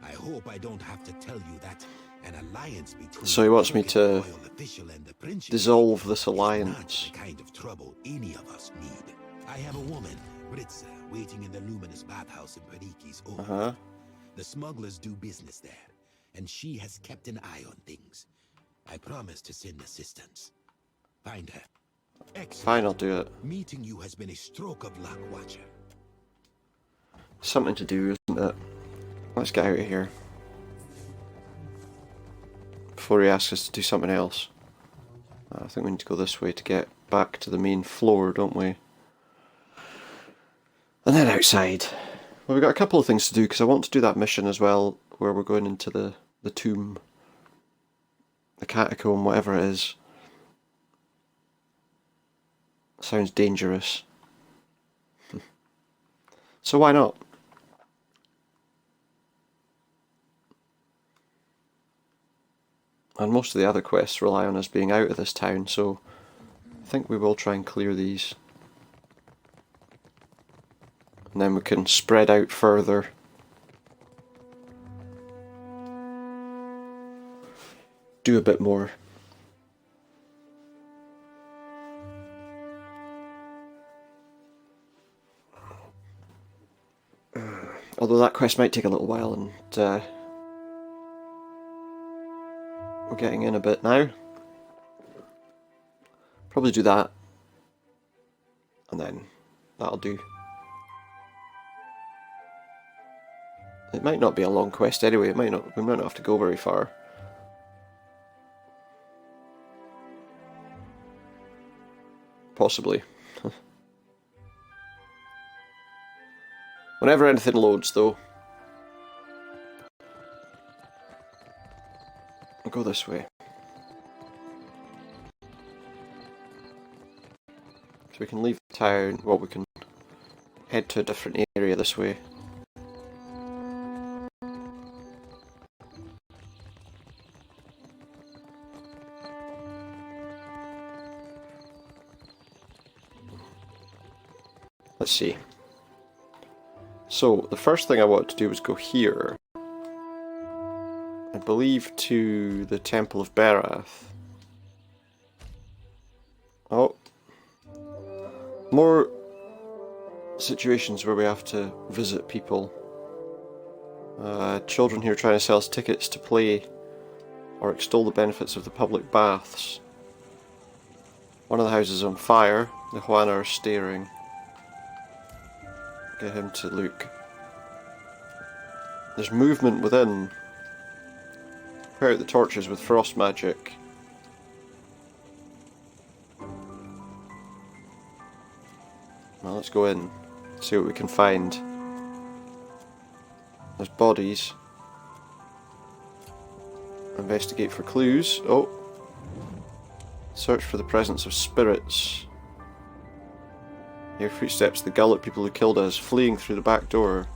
I hope I don't have to tell you that an alliance between So he wants me to royal official and the Principi dissolve this is alliance. not the kind of trouble any of us need. I have a woman, Britza, waiting in the luminous bathhouse in Periki's Oval. The smugglers do business there, and she has kept an eye on things. I promise to send assistance. Find her. Excellent. Fine, I'll do it. Meeting you has been a stroke of luck, Watcher. Something to do, isn't it? Let's get out of here. Before he asks us to do something else. I think we need to go this way to get back to the main floor, don't we? And then outside. Well, we've got a couple of things to do, because I want to do that mission as well, where we're going into the tomb. The catacomb, whatever it is. Sounds dangerous. So why not? And most of the other quests rely on us being out of this town, so I think we will try and clear these. And then we can spread out further. Do a bit more. Although that quest might take a little while, and we're getting in a bit now. Probably do that, and then that'll do. It might not be a long quest anyway. We might not have to go very far. Possibly. Whenever anything loads, though. I'll go this way. So we can leave the town, well, we can head to a different area this way. Let's see. So, the first thing I wanted to do was go here. I believe to the Temple of Berath. Oh. More situations where we have to visit people. Children here trying to sell us tickets to play or extol the benefits of the public baths. One of the houses is on fire. The Juana are staring. Get him to look. There's movement within. Put out the torches with frost magic. Well, let's go in. See what we can find. There's bodies. Investigate for clues. Oh. Search for the presence of spirits. Hear footsteps. The gullet people who killed us fleeing through the back door.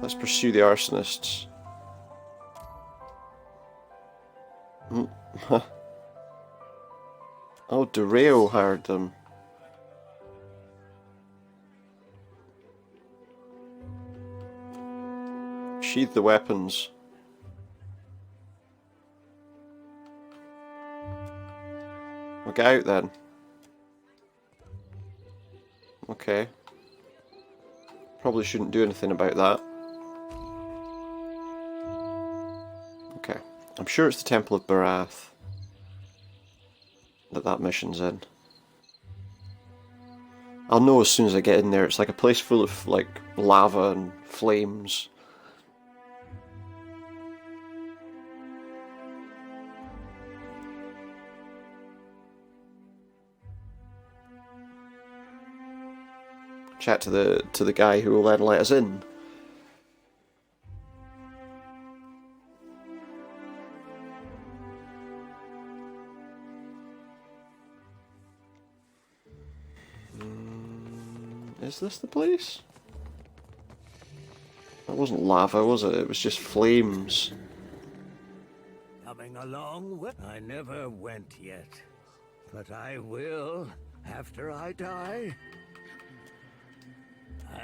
Let's pursue the arsonists. Oh, Dureo hired them. Sheathe the weapons. Well, get out then. Okay. Probably shouldn't do anything about that. Okay. I'm sure it's the Temple of Berath that mission's in. I'll know as soon as I get in there. It's like a place full of like lava and flames. Chat to the guy who will then let us in. Is this the place? That wasn't lava, was it? It was just flames. Coming along with... I never went yet, but I will after I die.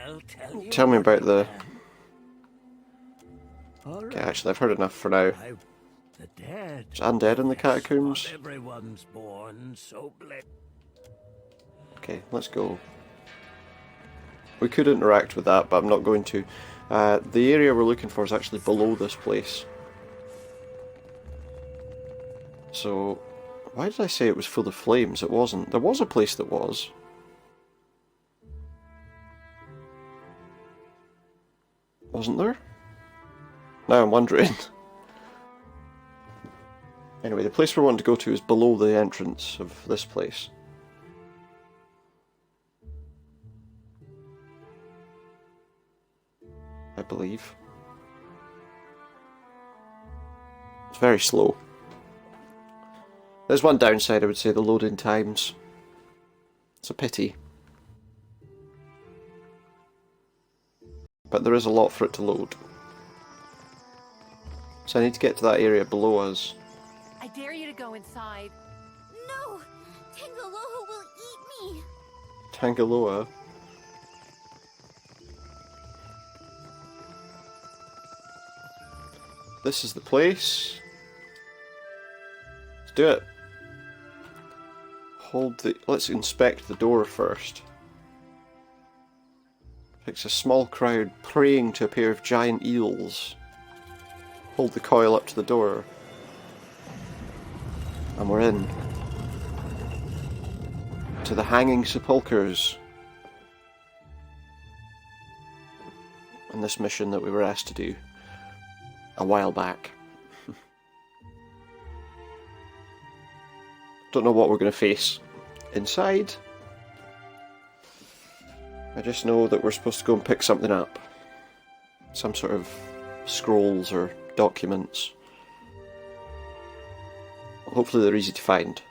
I'll tell you. Tell me about the... Right. Okay, actually, I've heard enough for now. The dead. Is undead in the catacombs? Everyone's born so Okay, let's go. We could interact with that, but I'm not going to. The area we're looking for is actually below this place. So, why did I say it was full of flames? It wasn't. There was a place that was. Wasn't there? Now I'm wondering. Anyway, the place we want to go to is below the entrance of this place. I believe. It's very slow. There's one downside, I would say, the loading times. It's a pity. But there is a lot for it to load. So I need to get to that area below us. I dare you to go inside. No! Tangaloa will eat me! Tangaloa? This is the place. Let's do it. Hold the... Let's inspect the door first. Picks a small crowd praying to a pair of giant eels. Hold the coil up to the door. And we're in. To the Hanging Sepulchres. And this mission that we were asked to do a while back. Don't know what we're going to face inside. I just know that we're supposed to go and pick something up. Some sort of scrolls or documents. Hopefully they're easy to find.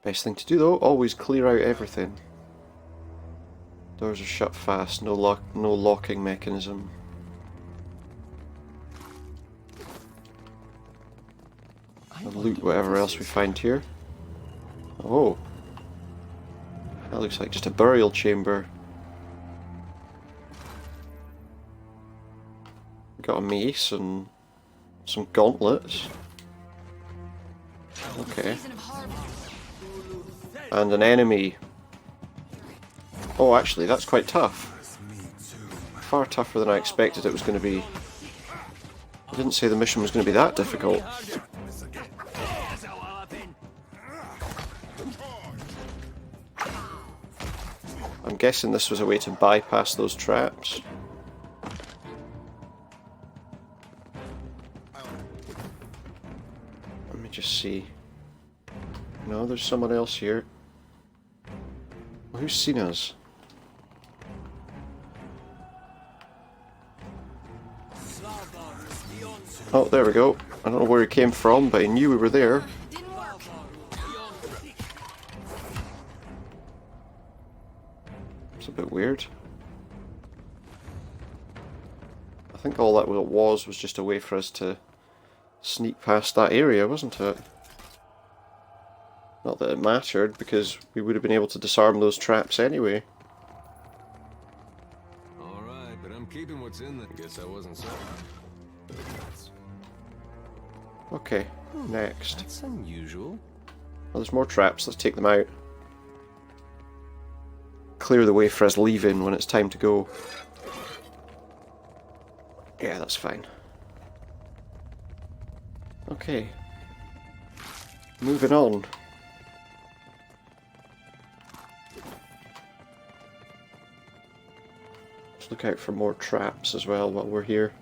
Best thing to do though, always clear out everything. Doors are shut fast, no locking mechanism. I'll loot whatever else we find here. Oh. That looks like just a burial chamber. Got a mace and some gauntlets. Okay. And an enemy. Oh, actually, that's quite tough. Far tougher than I expected it was going to be. I didn't say the mission was going to be that difficult. I'm guessing this was a way to bypass those traps. Let me just see. No, there's someone else here. Well, who's seen us? Oh, there we go. I don't know where he came from, but he knew we were there. It's a bit weird. I think all that was just a way for us to sneak past that area, wasn't it? Not that it mattered, because we would have been able to disarm those traps anyway. Alright, but I'm keeping what's in there. Guess I wasn't so. Okay, next. That's unusual. Well, there's more traps, let's take them out. Clear the way for us leaving when it's time to go. Yeah, that's fine. Okay. Moving on. Let's look out for more traps as well while we're here.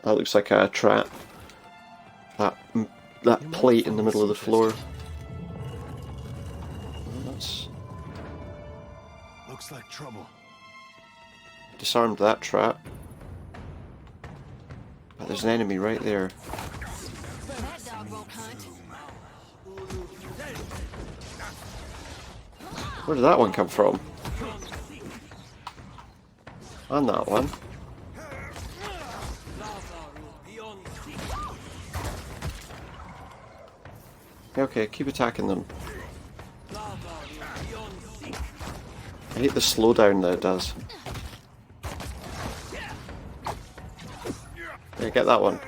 That looks like a trap. That plate in the middle of the floor. That's... Looks like trouble. Disarmed that trap. But there's an enemy right there. Where did that one come from? And that one. Okay, keep attacking them. I hate the slowdown that it does. Yeah, get that one.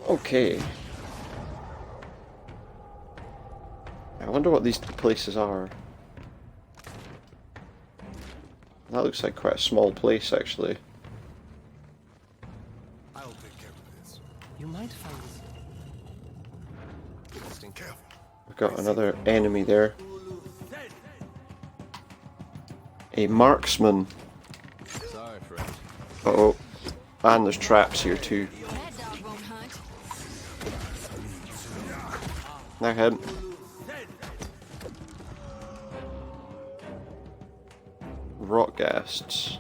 Okay. I wonder what these places are. That looks like quite a small place, actually. I'll take care of this. You might find We've got another enemy there. A marksman. Sorry, friend. Uh-oh. And there's traps here too. Now him. Rock ghasts.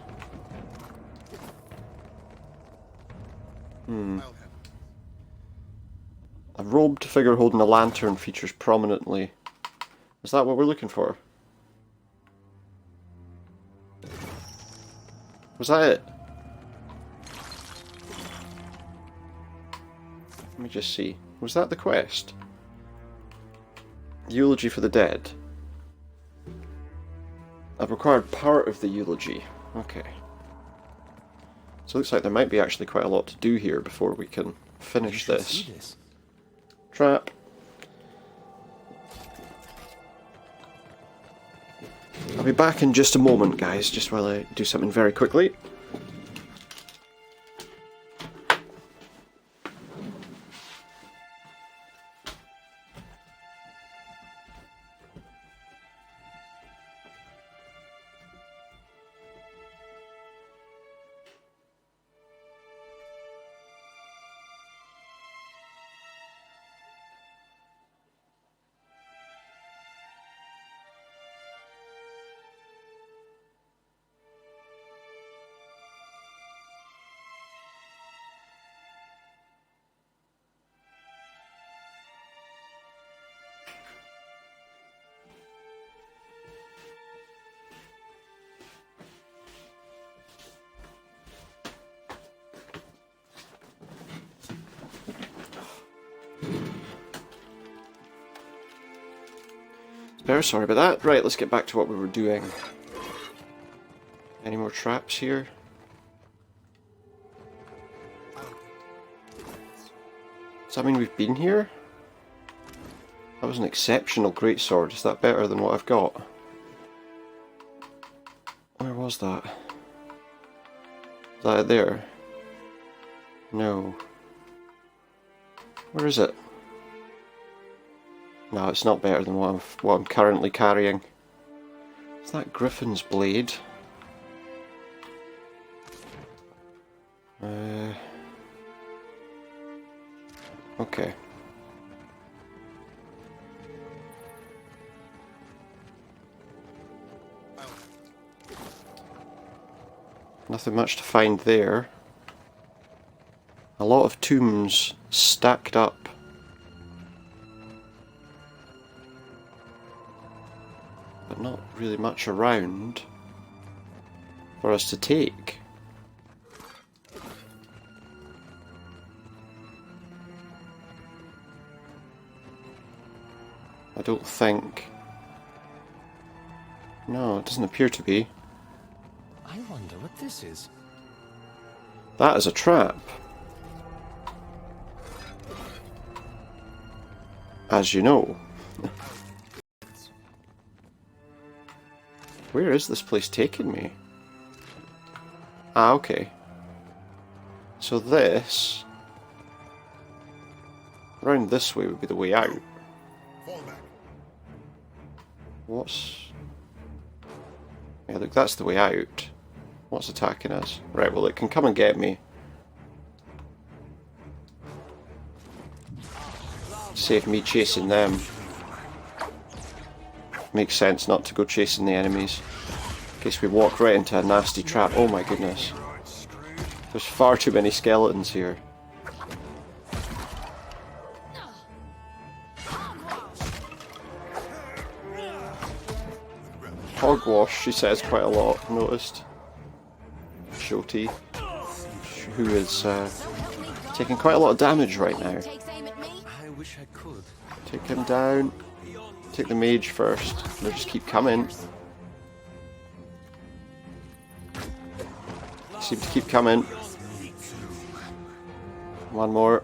A robed figure holding a lantern features prominently. Is that what we're looking for? Was that it? Let me just see. Was that the quest? Eulogy for the dead. I've required part of the eulogy. Okay. So it looks like there might be actually quite a lot to do here before we can finish this. Trap. I'll be back in just a moment, guys, just while I do something very quickly. Very sorry about that. Right, let's get back to what we were doing. Any more traps here? Does that mean we've been here? That was an exceptional greatsword. Is that better than what I've got? Where was that? Is that it there? No. Where is it? No, it's not better than what I'm currently carrying. Is that Griffin's blade? Okay. Nothing much to find there. A lot of tombs stacked up. But not really much around for us to take. I don't think. No, it doesn't appear to be. I wonder what this is. That is a trap. As you know. Where is this place taking me? Ah, okay. So this... around this way would be the way out. What's... yeah, look, that's the way out. What's attacking us? Right, well, it can come and get me. Save me chasing them. Makes sense not to go chasing the enemies. In case we walk right into a nasty trap. Oh my goodness. There's far too many skeletons here. Hogwash, she says quite a lot, I've noticed. Shoti, who is taking quite a lot of damage right now. I wish I could. Take him down. Take the mage first. They'll just keep coming. Seem to keep coming. One more.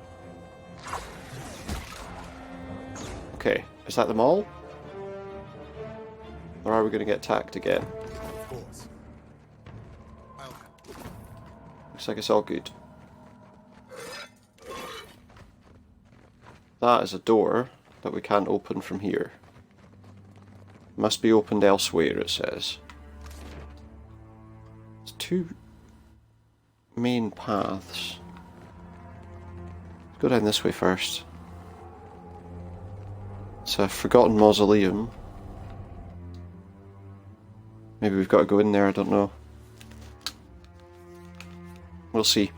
Okay, is that them all? Or are we going to get attacked again? Looks like it's all good. That is a door that we can't open from here. Must be opened elsewhere, it says. It's two main paths. Let's go down this way first. It's a forgotten mausoleum. Maybe we've got to go in there, I don't know. We'll see.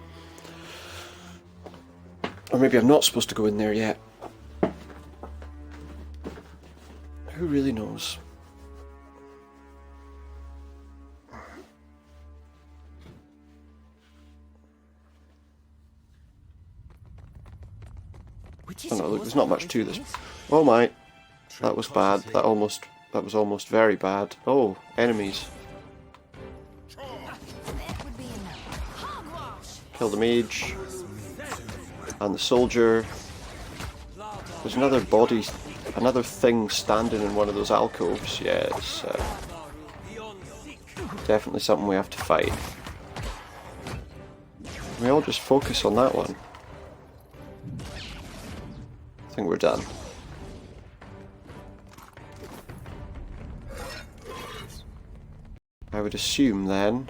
Or maybe I'm not supposed to go in there yet. Who really knows? Oh no, look, there's not much to this. Oh my, that was bad. That was almost very bad. Oh, enemies. Kill the mage. And the soldier. There's another body, another thing standing in one of those alcoves. Yeah, it's definitely something we have to fight. We all just focus on that one. I think we're done. I would assume then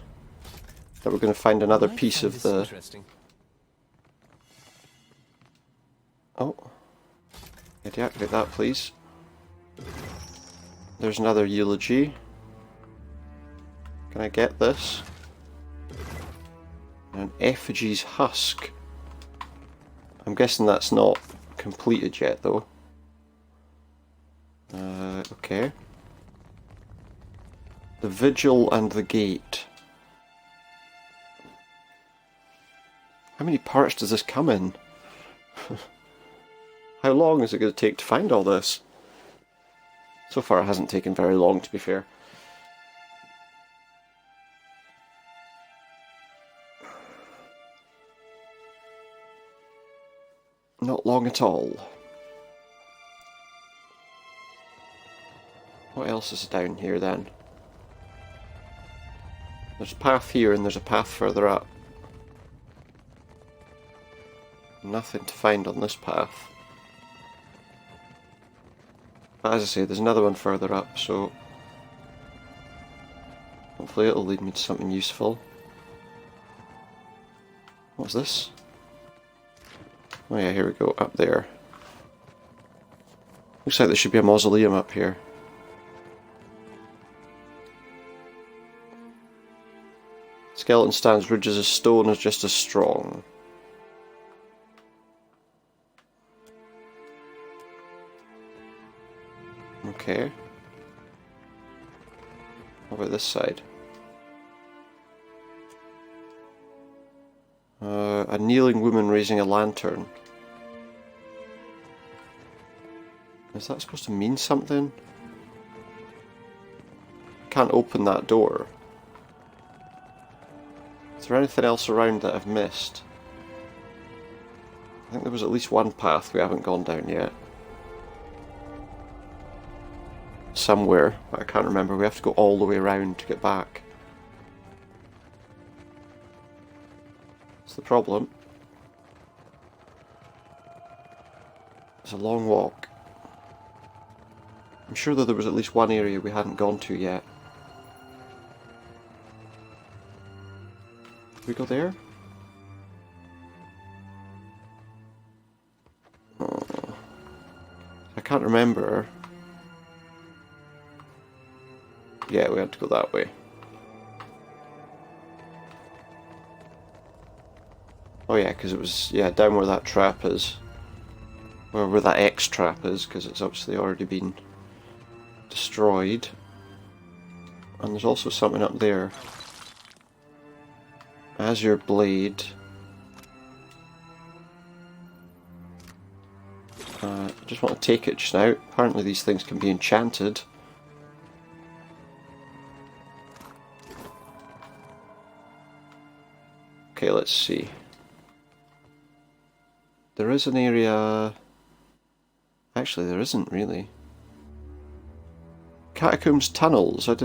that we're going to find another piece of the... Oh. Yeah, deactivate that, please. There's another eulogy. Can I get this? An effigy's husk. I'm guessing that's not completed yet, though. Okay. The Vigil and the Gate. How many parts does this come in? How long is it going to take to find all this? So far it hasn't taken very long, to be fair. Not long at all. What else is down here then? There's a path here and there's a path further up. Nothing to find on this path. But as I say, there's another one further up, so hopefully it'll lead me to something useful. What's this? Oh yeah, here we go, up there. Looks like there should be a mausoleum up here. Skeleton stands ridges as stone is just as strong. Okay. What about this side? A kneeling woman raising a lantern. Is that supposed to mean something? Can't open that door. Is there anything else around that I've missed? I think there was at least one path we haven't gone down yet. Somewhere, but I can't remember. We have to go all the way around to get back. That's the problem. It's a long walk. I'm sure that there was at least one area we hadn't gone to yet. Did we go there? Oh. I can't remember. Yeah, we had to go that way. Oh yeah, because it was, yeah, down where that trap is. Or where that X trap is, because it's obviously already been destroyed. And there's also something up there. Azure Blade. I just want to take it just now. Apparently these things can be enchanted. Okay, let's see. There is an area... Actually, there isn't really. Catacombs tunnels. It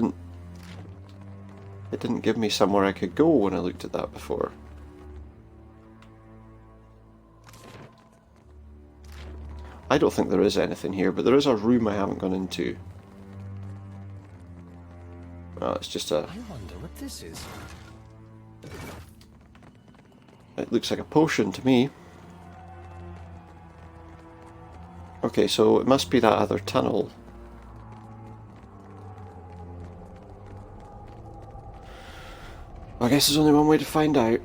didn't give me somewhere I could go when I looked at that before. I don't think there is anything here, but there is a room I haven't gone into. Oh, it's just a... I wonder what this is. It looks like a potion to me. Okay, so it must be that other tunnel. I guess there's only one way to find out.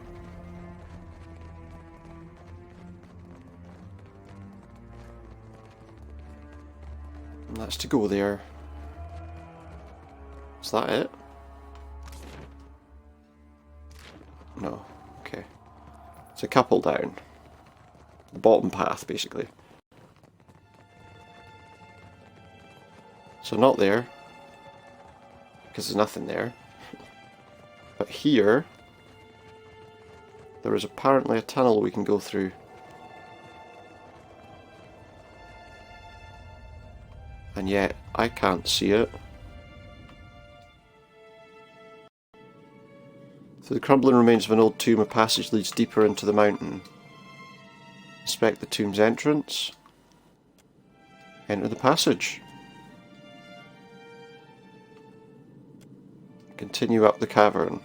And that's to go there. Is that it? No. Okay. It's a couple down. The bottom path, basically. So not there. Because there's nothing there. But here, there is apparently a tunnel we can go through. And yet, I can't see it. Through the crumbling remains of an old tomb, a passage leads deeper into the mountain. Inspect the tomb's entrance. Enter the passage. Continue up the cavern.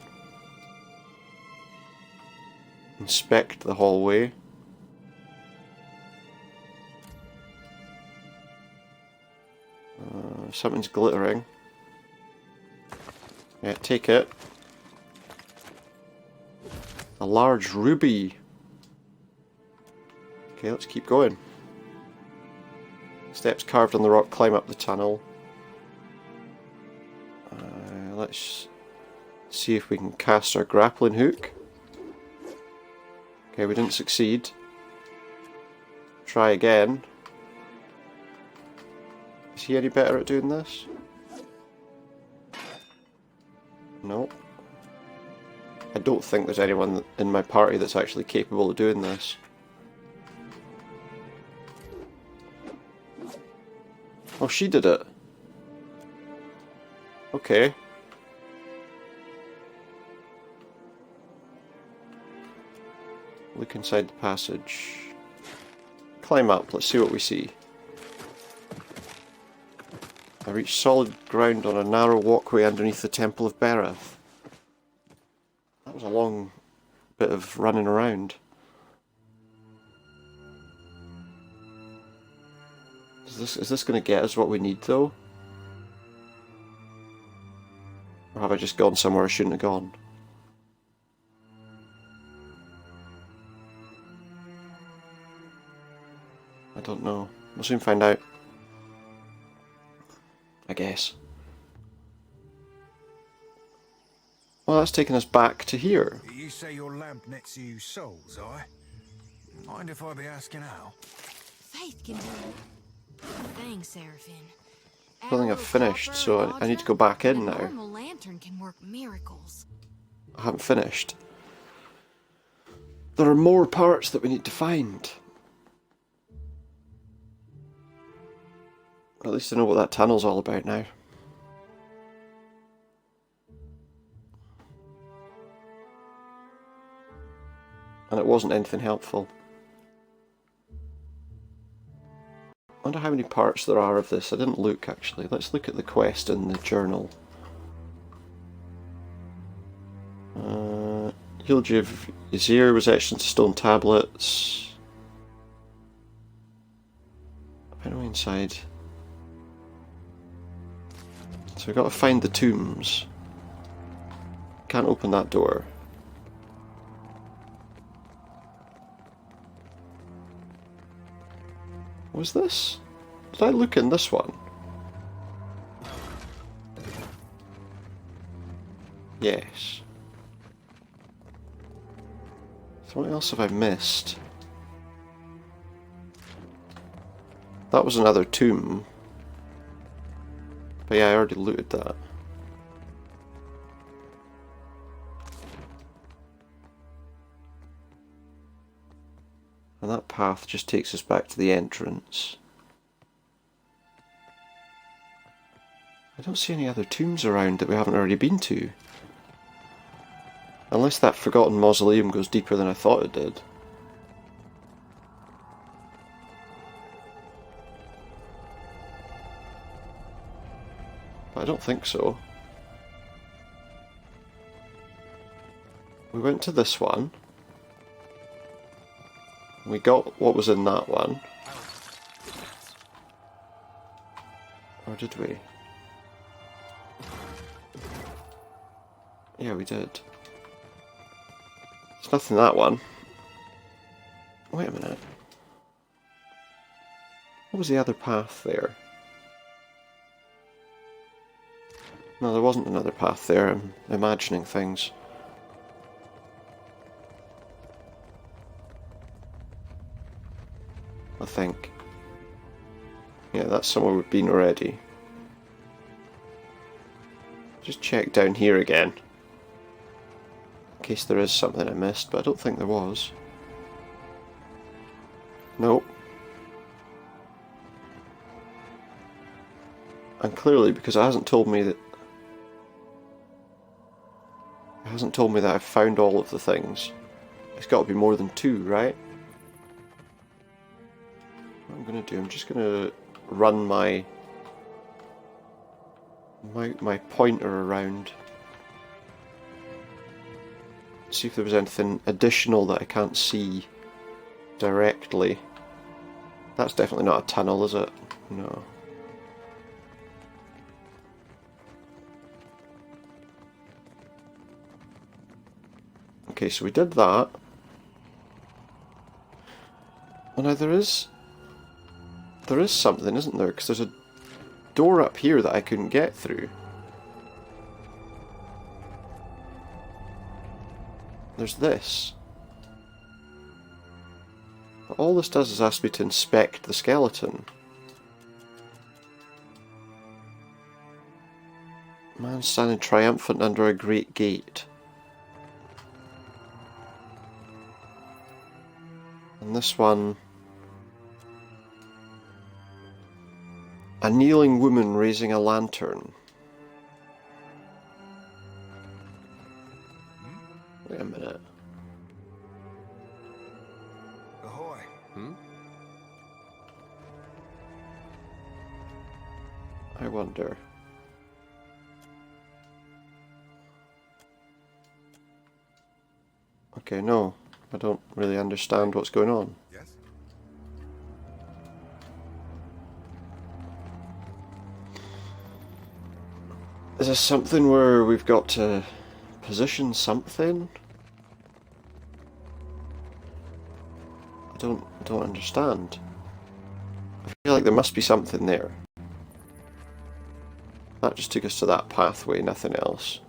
Inspect the hallway. Something's glittering. Yeah, take it. A large ruby. Okay, let's keep going. Steps carved on the rock climb up the tunnel. Let's see if we can cast our grappling hook. Okay, we didn't succeed. Try again. he any better at doing this? No. I don't think there's anyone in my party that's actually capable of doing this. Oh, she did it. Okay. Look inside the passage. Climb up, let's see what we see. I reached solid ground on a narrow walkway underneath the Temple of Berath. That was a long bit of running around. Is this going to get us what we need though? Or have I just gone somewhere I shouldn't have gone? I don't know. We'll soon find out. I guess. Well, that's taken us back to here. You say your lamp nets you souls, I? Mind if I be asking how? Faith can do it. Thanks, Seraphine. I don't think I've finished, so I need to go back in now. A normal lantern can work miracles. I haven't finished. There are more parts that we need to find. At least I know what that tunnel's all about now. And it wasn't anything helpful. I wonder how many parts there are of this. I didn't look actually. Let's look at the quest in the journal. Eulogy of Ysir was etched into stone tablets. Anyway, inside. So we've got to find the tombs. Can't open that door. What was this? Did I look in this one? Yes. So what else have I missed? That was another tomb. But yeah, I already looted that. And that path just takes us back to the entrance. I don't see any other tombs around that we haven't already been to. Unless that forgotten mausoleum goes deeper than I thought it did. But I don't think so. We went to this one. We got what was in that one. Or did we? Yeah, we did. There's nothing in that one. Wait a minute. What was the other path there? No, there wasn't another path there. I'm imagining things. I think. Yeah, that's somewhere we've been already. Just check down here again. In case there is something I missed, but I don't think there was. Nope. And clearly, because it hasn't told me that... It hasn't told me that I've found all of the things. It's got to be more than 2, right? What I'm going to do, I'm just going to run my pointer around. See if there was anything additional that I can't see directly. That's definitely not a tunnel, is it? No. Okay, so we did that. Well, now there is something, isn't there? Because there's a door up here that I couldn't get through. There's this. But all this does is ask me to inspect the skeleton. Man standing triumphant under a great gate. And this one... A kneeling woman raising a lantern. Wait a minute. Ahoy. I wonder. Okay, no. I don't really understand what's going on. Yes? Is this something where we've got to position something? I don't understand. I feel like there must be something there. That just took us to that pathway, nothing else.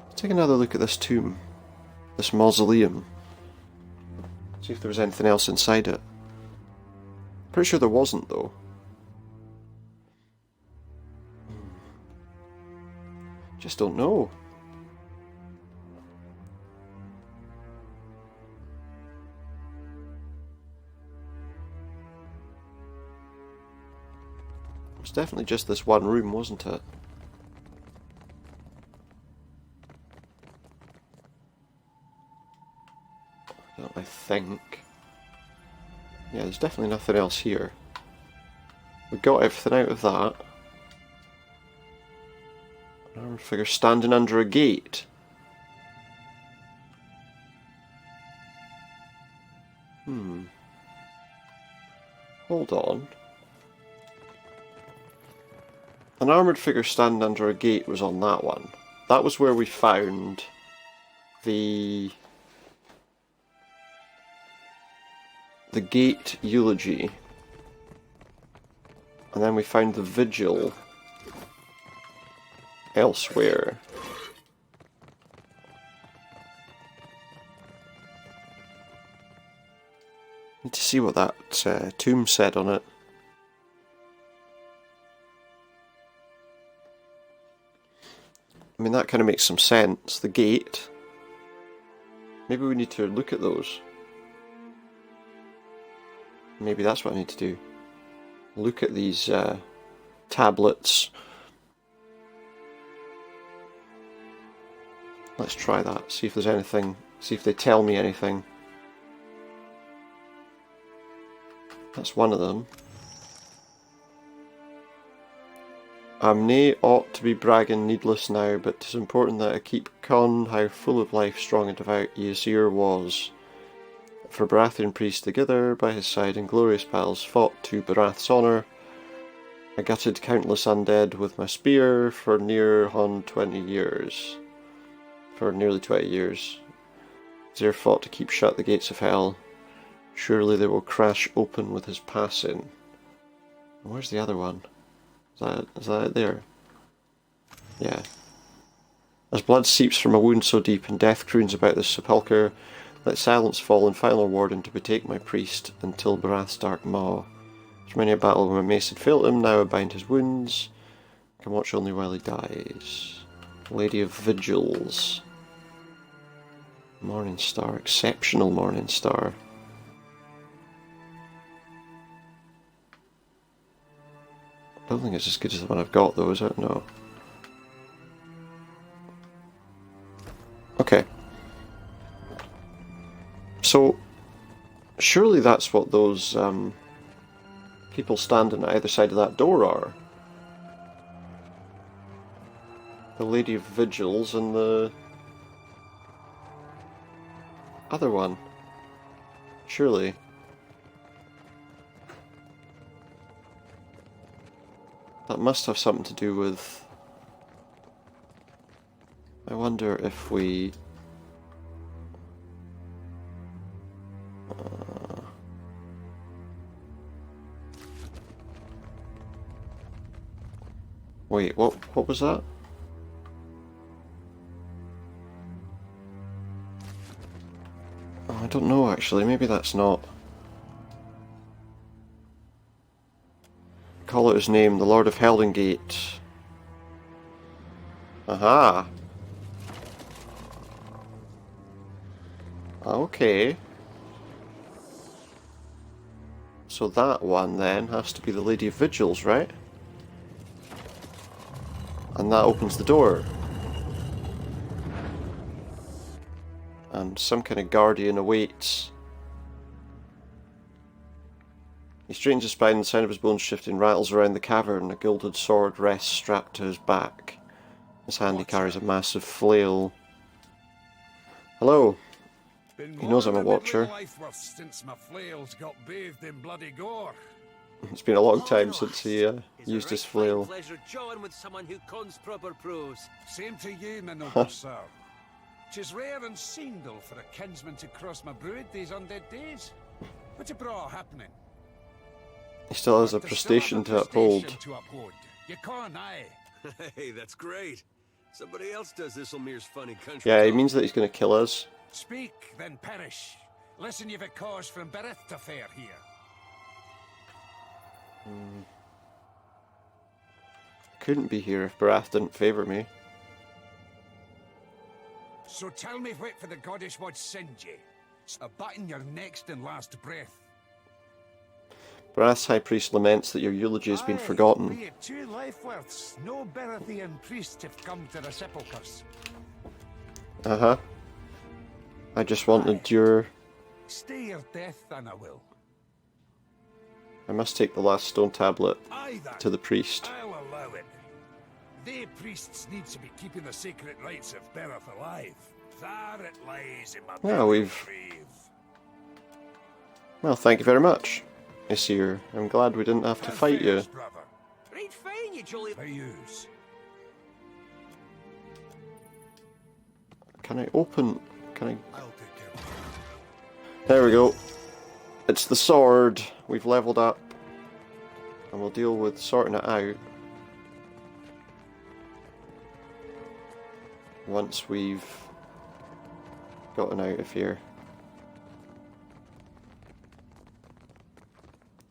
Let's take another look at this tomb. This mausoleum. See if there was anything else inside it. Pretty sure there wasn't, though. Just don't know. It was definitely just this one room, wasn't it? I think. Yeah, there's definitely nothing else here. We got everything out of that. An armored figure standing under a gate. Hold on. An armoured figure standing under a gate was on that one. That was where we found the gate eulogy. And then we found the vigil elsewhere. Need to see what that tomb said on it. I mean, that kind of makes some sense. The gate. Maybe we need to look at those. Maybe that's what I need to do. Look at these tablets. Let's try that. See if there's anything. See if they tell me anything. That's one of them. I'm nae ought to be bragging needless now, but 'tis important that I keep con how full of life, strong and devout Ysir was. For Barathian priests together by his side in glorious battles fought to Berath's honour. I gutted countless undead with my spear for nearly 20 years. Ysir fought to keep shut the gates of hell. Surely they will crash open with his passing. Where's the other one? Is that it there? Yeah. As blood seeps from a wound so deep and death croons about this sepulchre, let silence fall in final warden to betake my priest until Berath's dark maw. There's many a battle when my mace had failed him, now I bind his wounds. I can watch only while he dies. Lady of Vigils. Morning Star, exceptional Morning Star. I don't think it's as good as the one I've got though, is it? No. Okay. So, surely that's what those people standing at either side of that door are. The Lady of Vigils and the other one. Surely. That must have something to do with... I wonder if we... Wait, what was that? Oh, I don't know actually, maybe that's not... Call out his name, the Lord of Heldengate. Aha. Okay. So that one then has to be the Lady of Vigils, right? And that opens the door. And some kind of guardian awaits. He straightens his spine and the sound of his bones shifting rattles around the cavern. A gilded sword rests strapped to his back. In his hand he carries a massive flail. Hello. He knows I'm a watcher. Since my flails got bathed in bloody gore. It's been a long time since he used his flail. Pleasure jawing with someone who cons proper prose. Same to you, my noble sir. 'Tis rare and single for a kinsman to cross my brood these undead days. What's a bra happening? He still has a prestation to uphold. You can't, aye. Hey, that's great. Somebody else does this Ulmir's funny country. Yeah, it means that he's going to kill us. Speak, then perish. Listen, you've a cause from Berath to fare here. Couldn't be here if Berath didn't favour me. So tell me what for the goddess would send you. A button your next and last breath. Berath's high priest laments that your eulogy has been forgotten. Be it 2 life worths, no Berathian priest have come to the sepulchres. Uh-huh. I just wanted your... Stay your death, then I will. I must take the last stone tablet to the priest. I'll allow it. They priests need to be keeping the sacred rites of Berath alive. There it lies in my grave. Well, thank you very much, Isir. I'm glad we didn't have to fight you. Right fine, you jolly... Can I open... Can I... There we go. It's the sword. We've leveled up. And we'll deal with sorting it out once we've gotten out of here.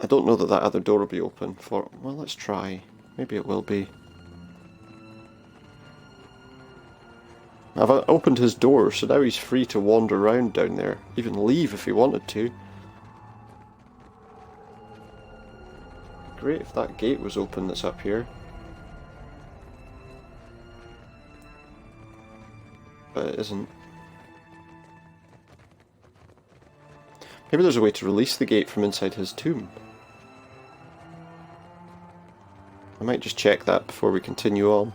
I don't know that that other door will be open for... Well, let's try. Maybe it will be. I've opened his door, so now he's free to wander around down there. Even leave if he wanted to. Great if that gate was open that's up here. But it isn't. Maybe there's a way to release the gate from inside his tomb. I might just check that before we continue on.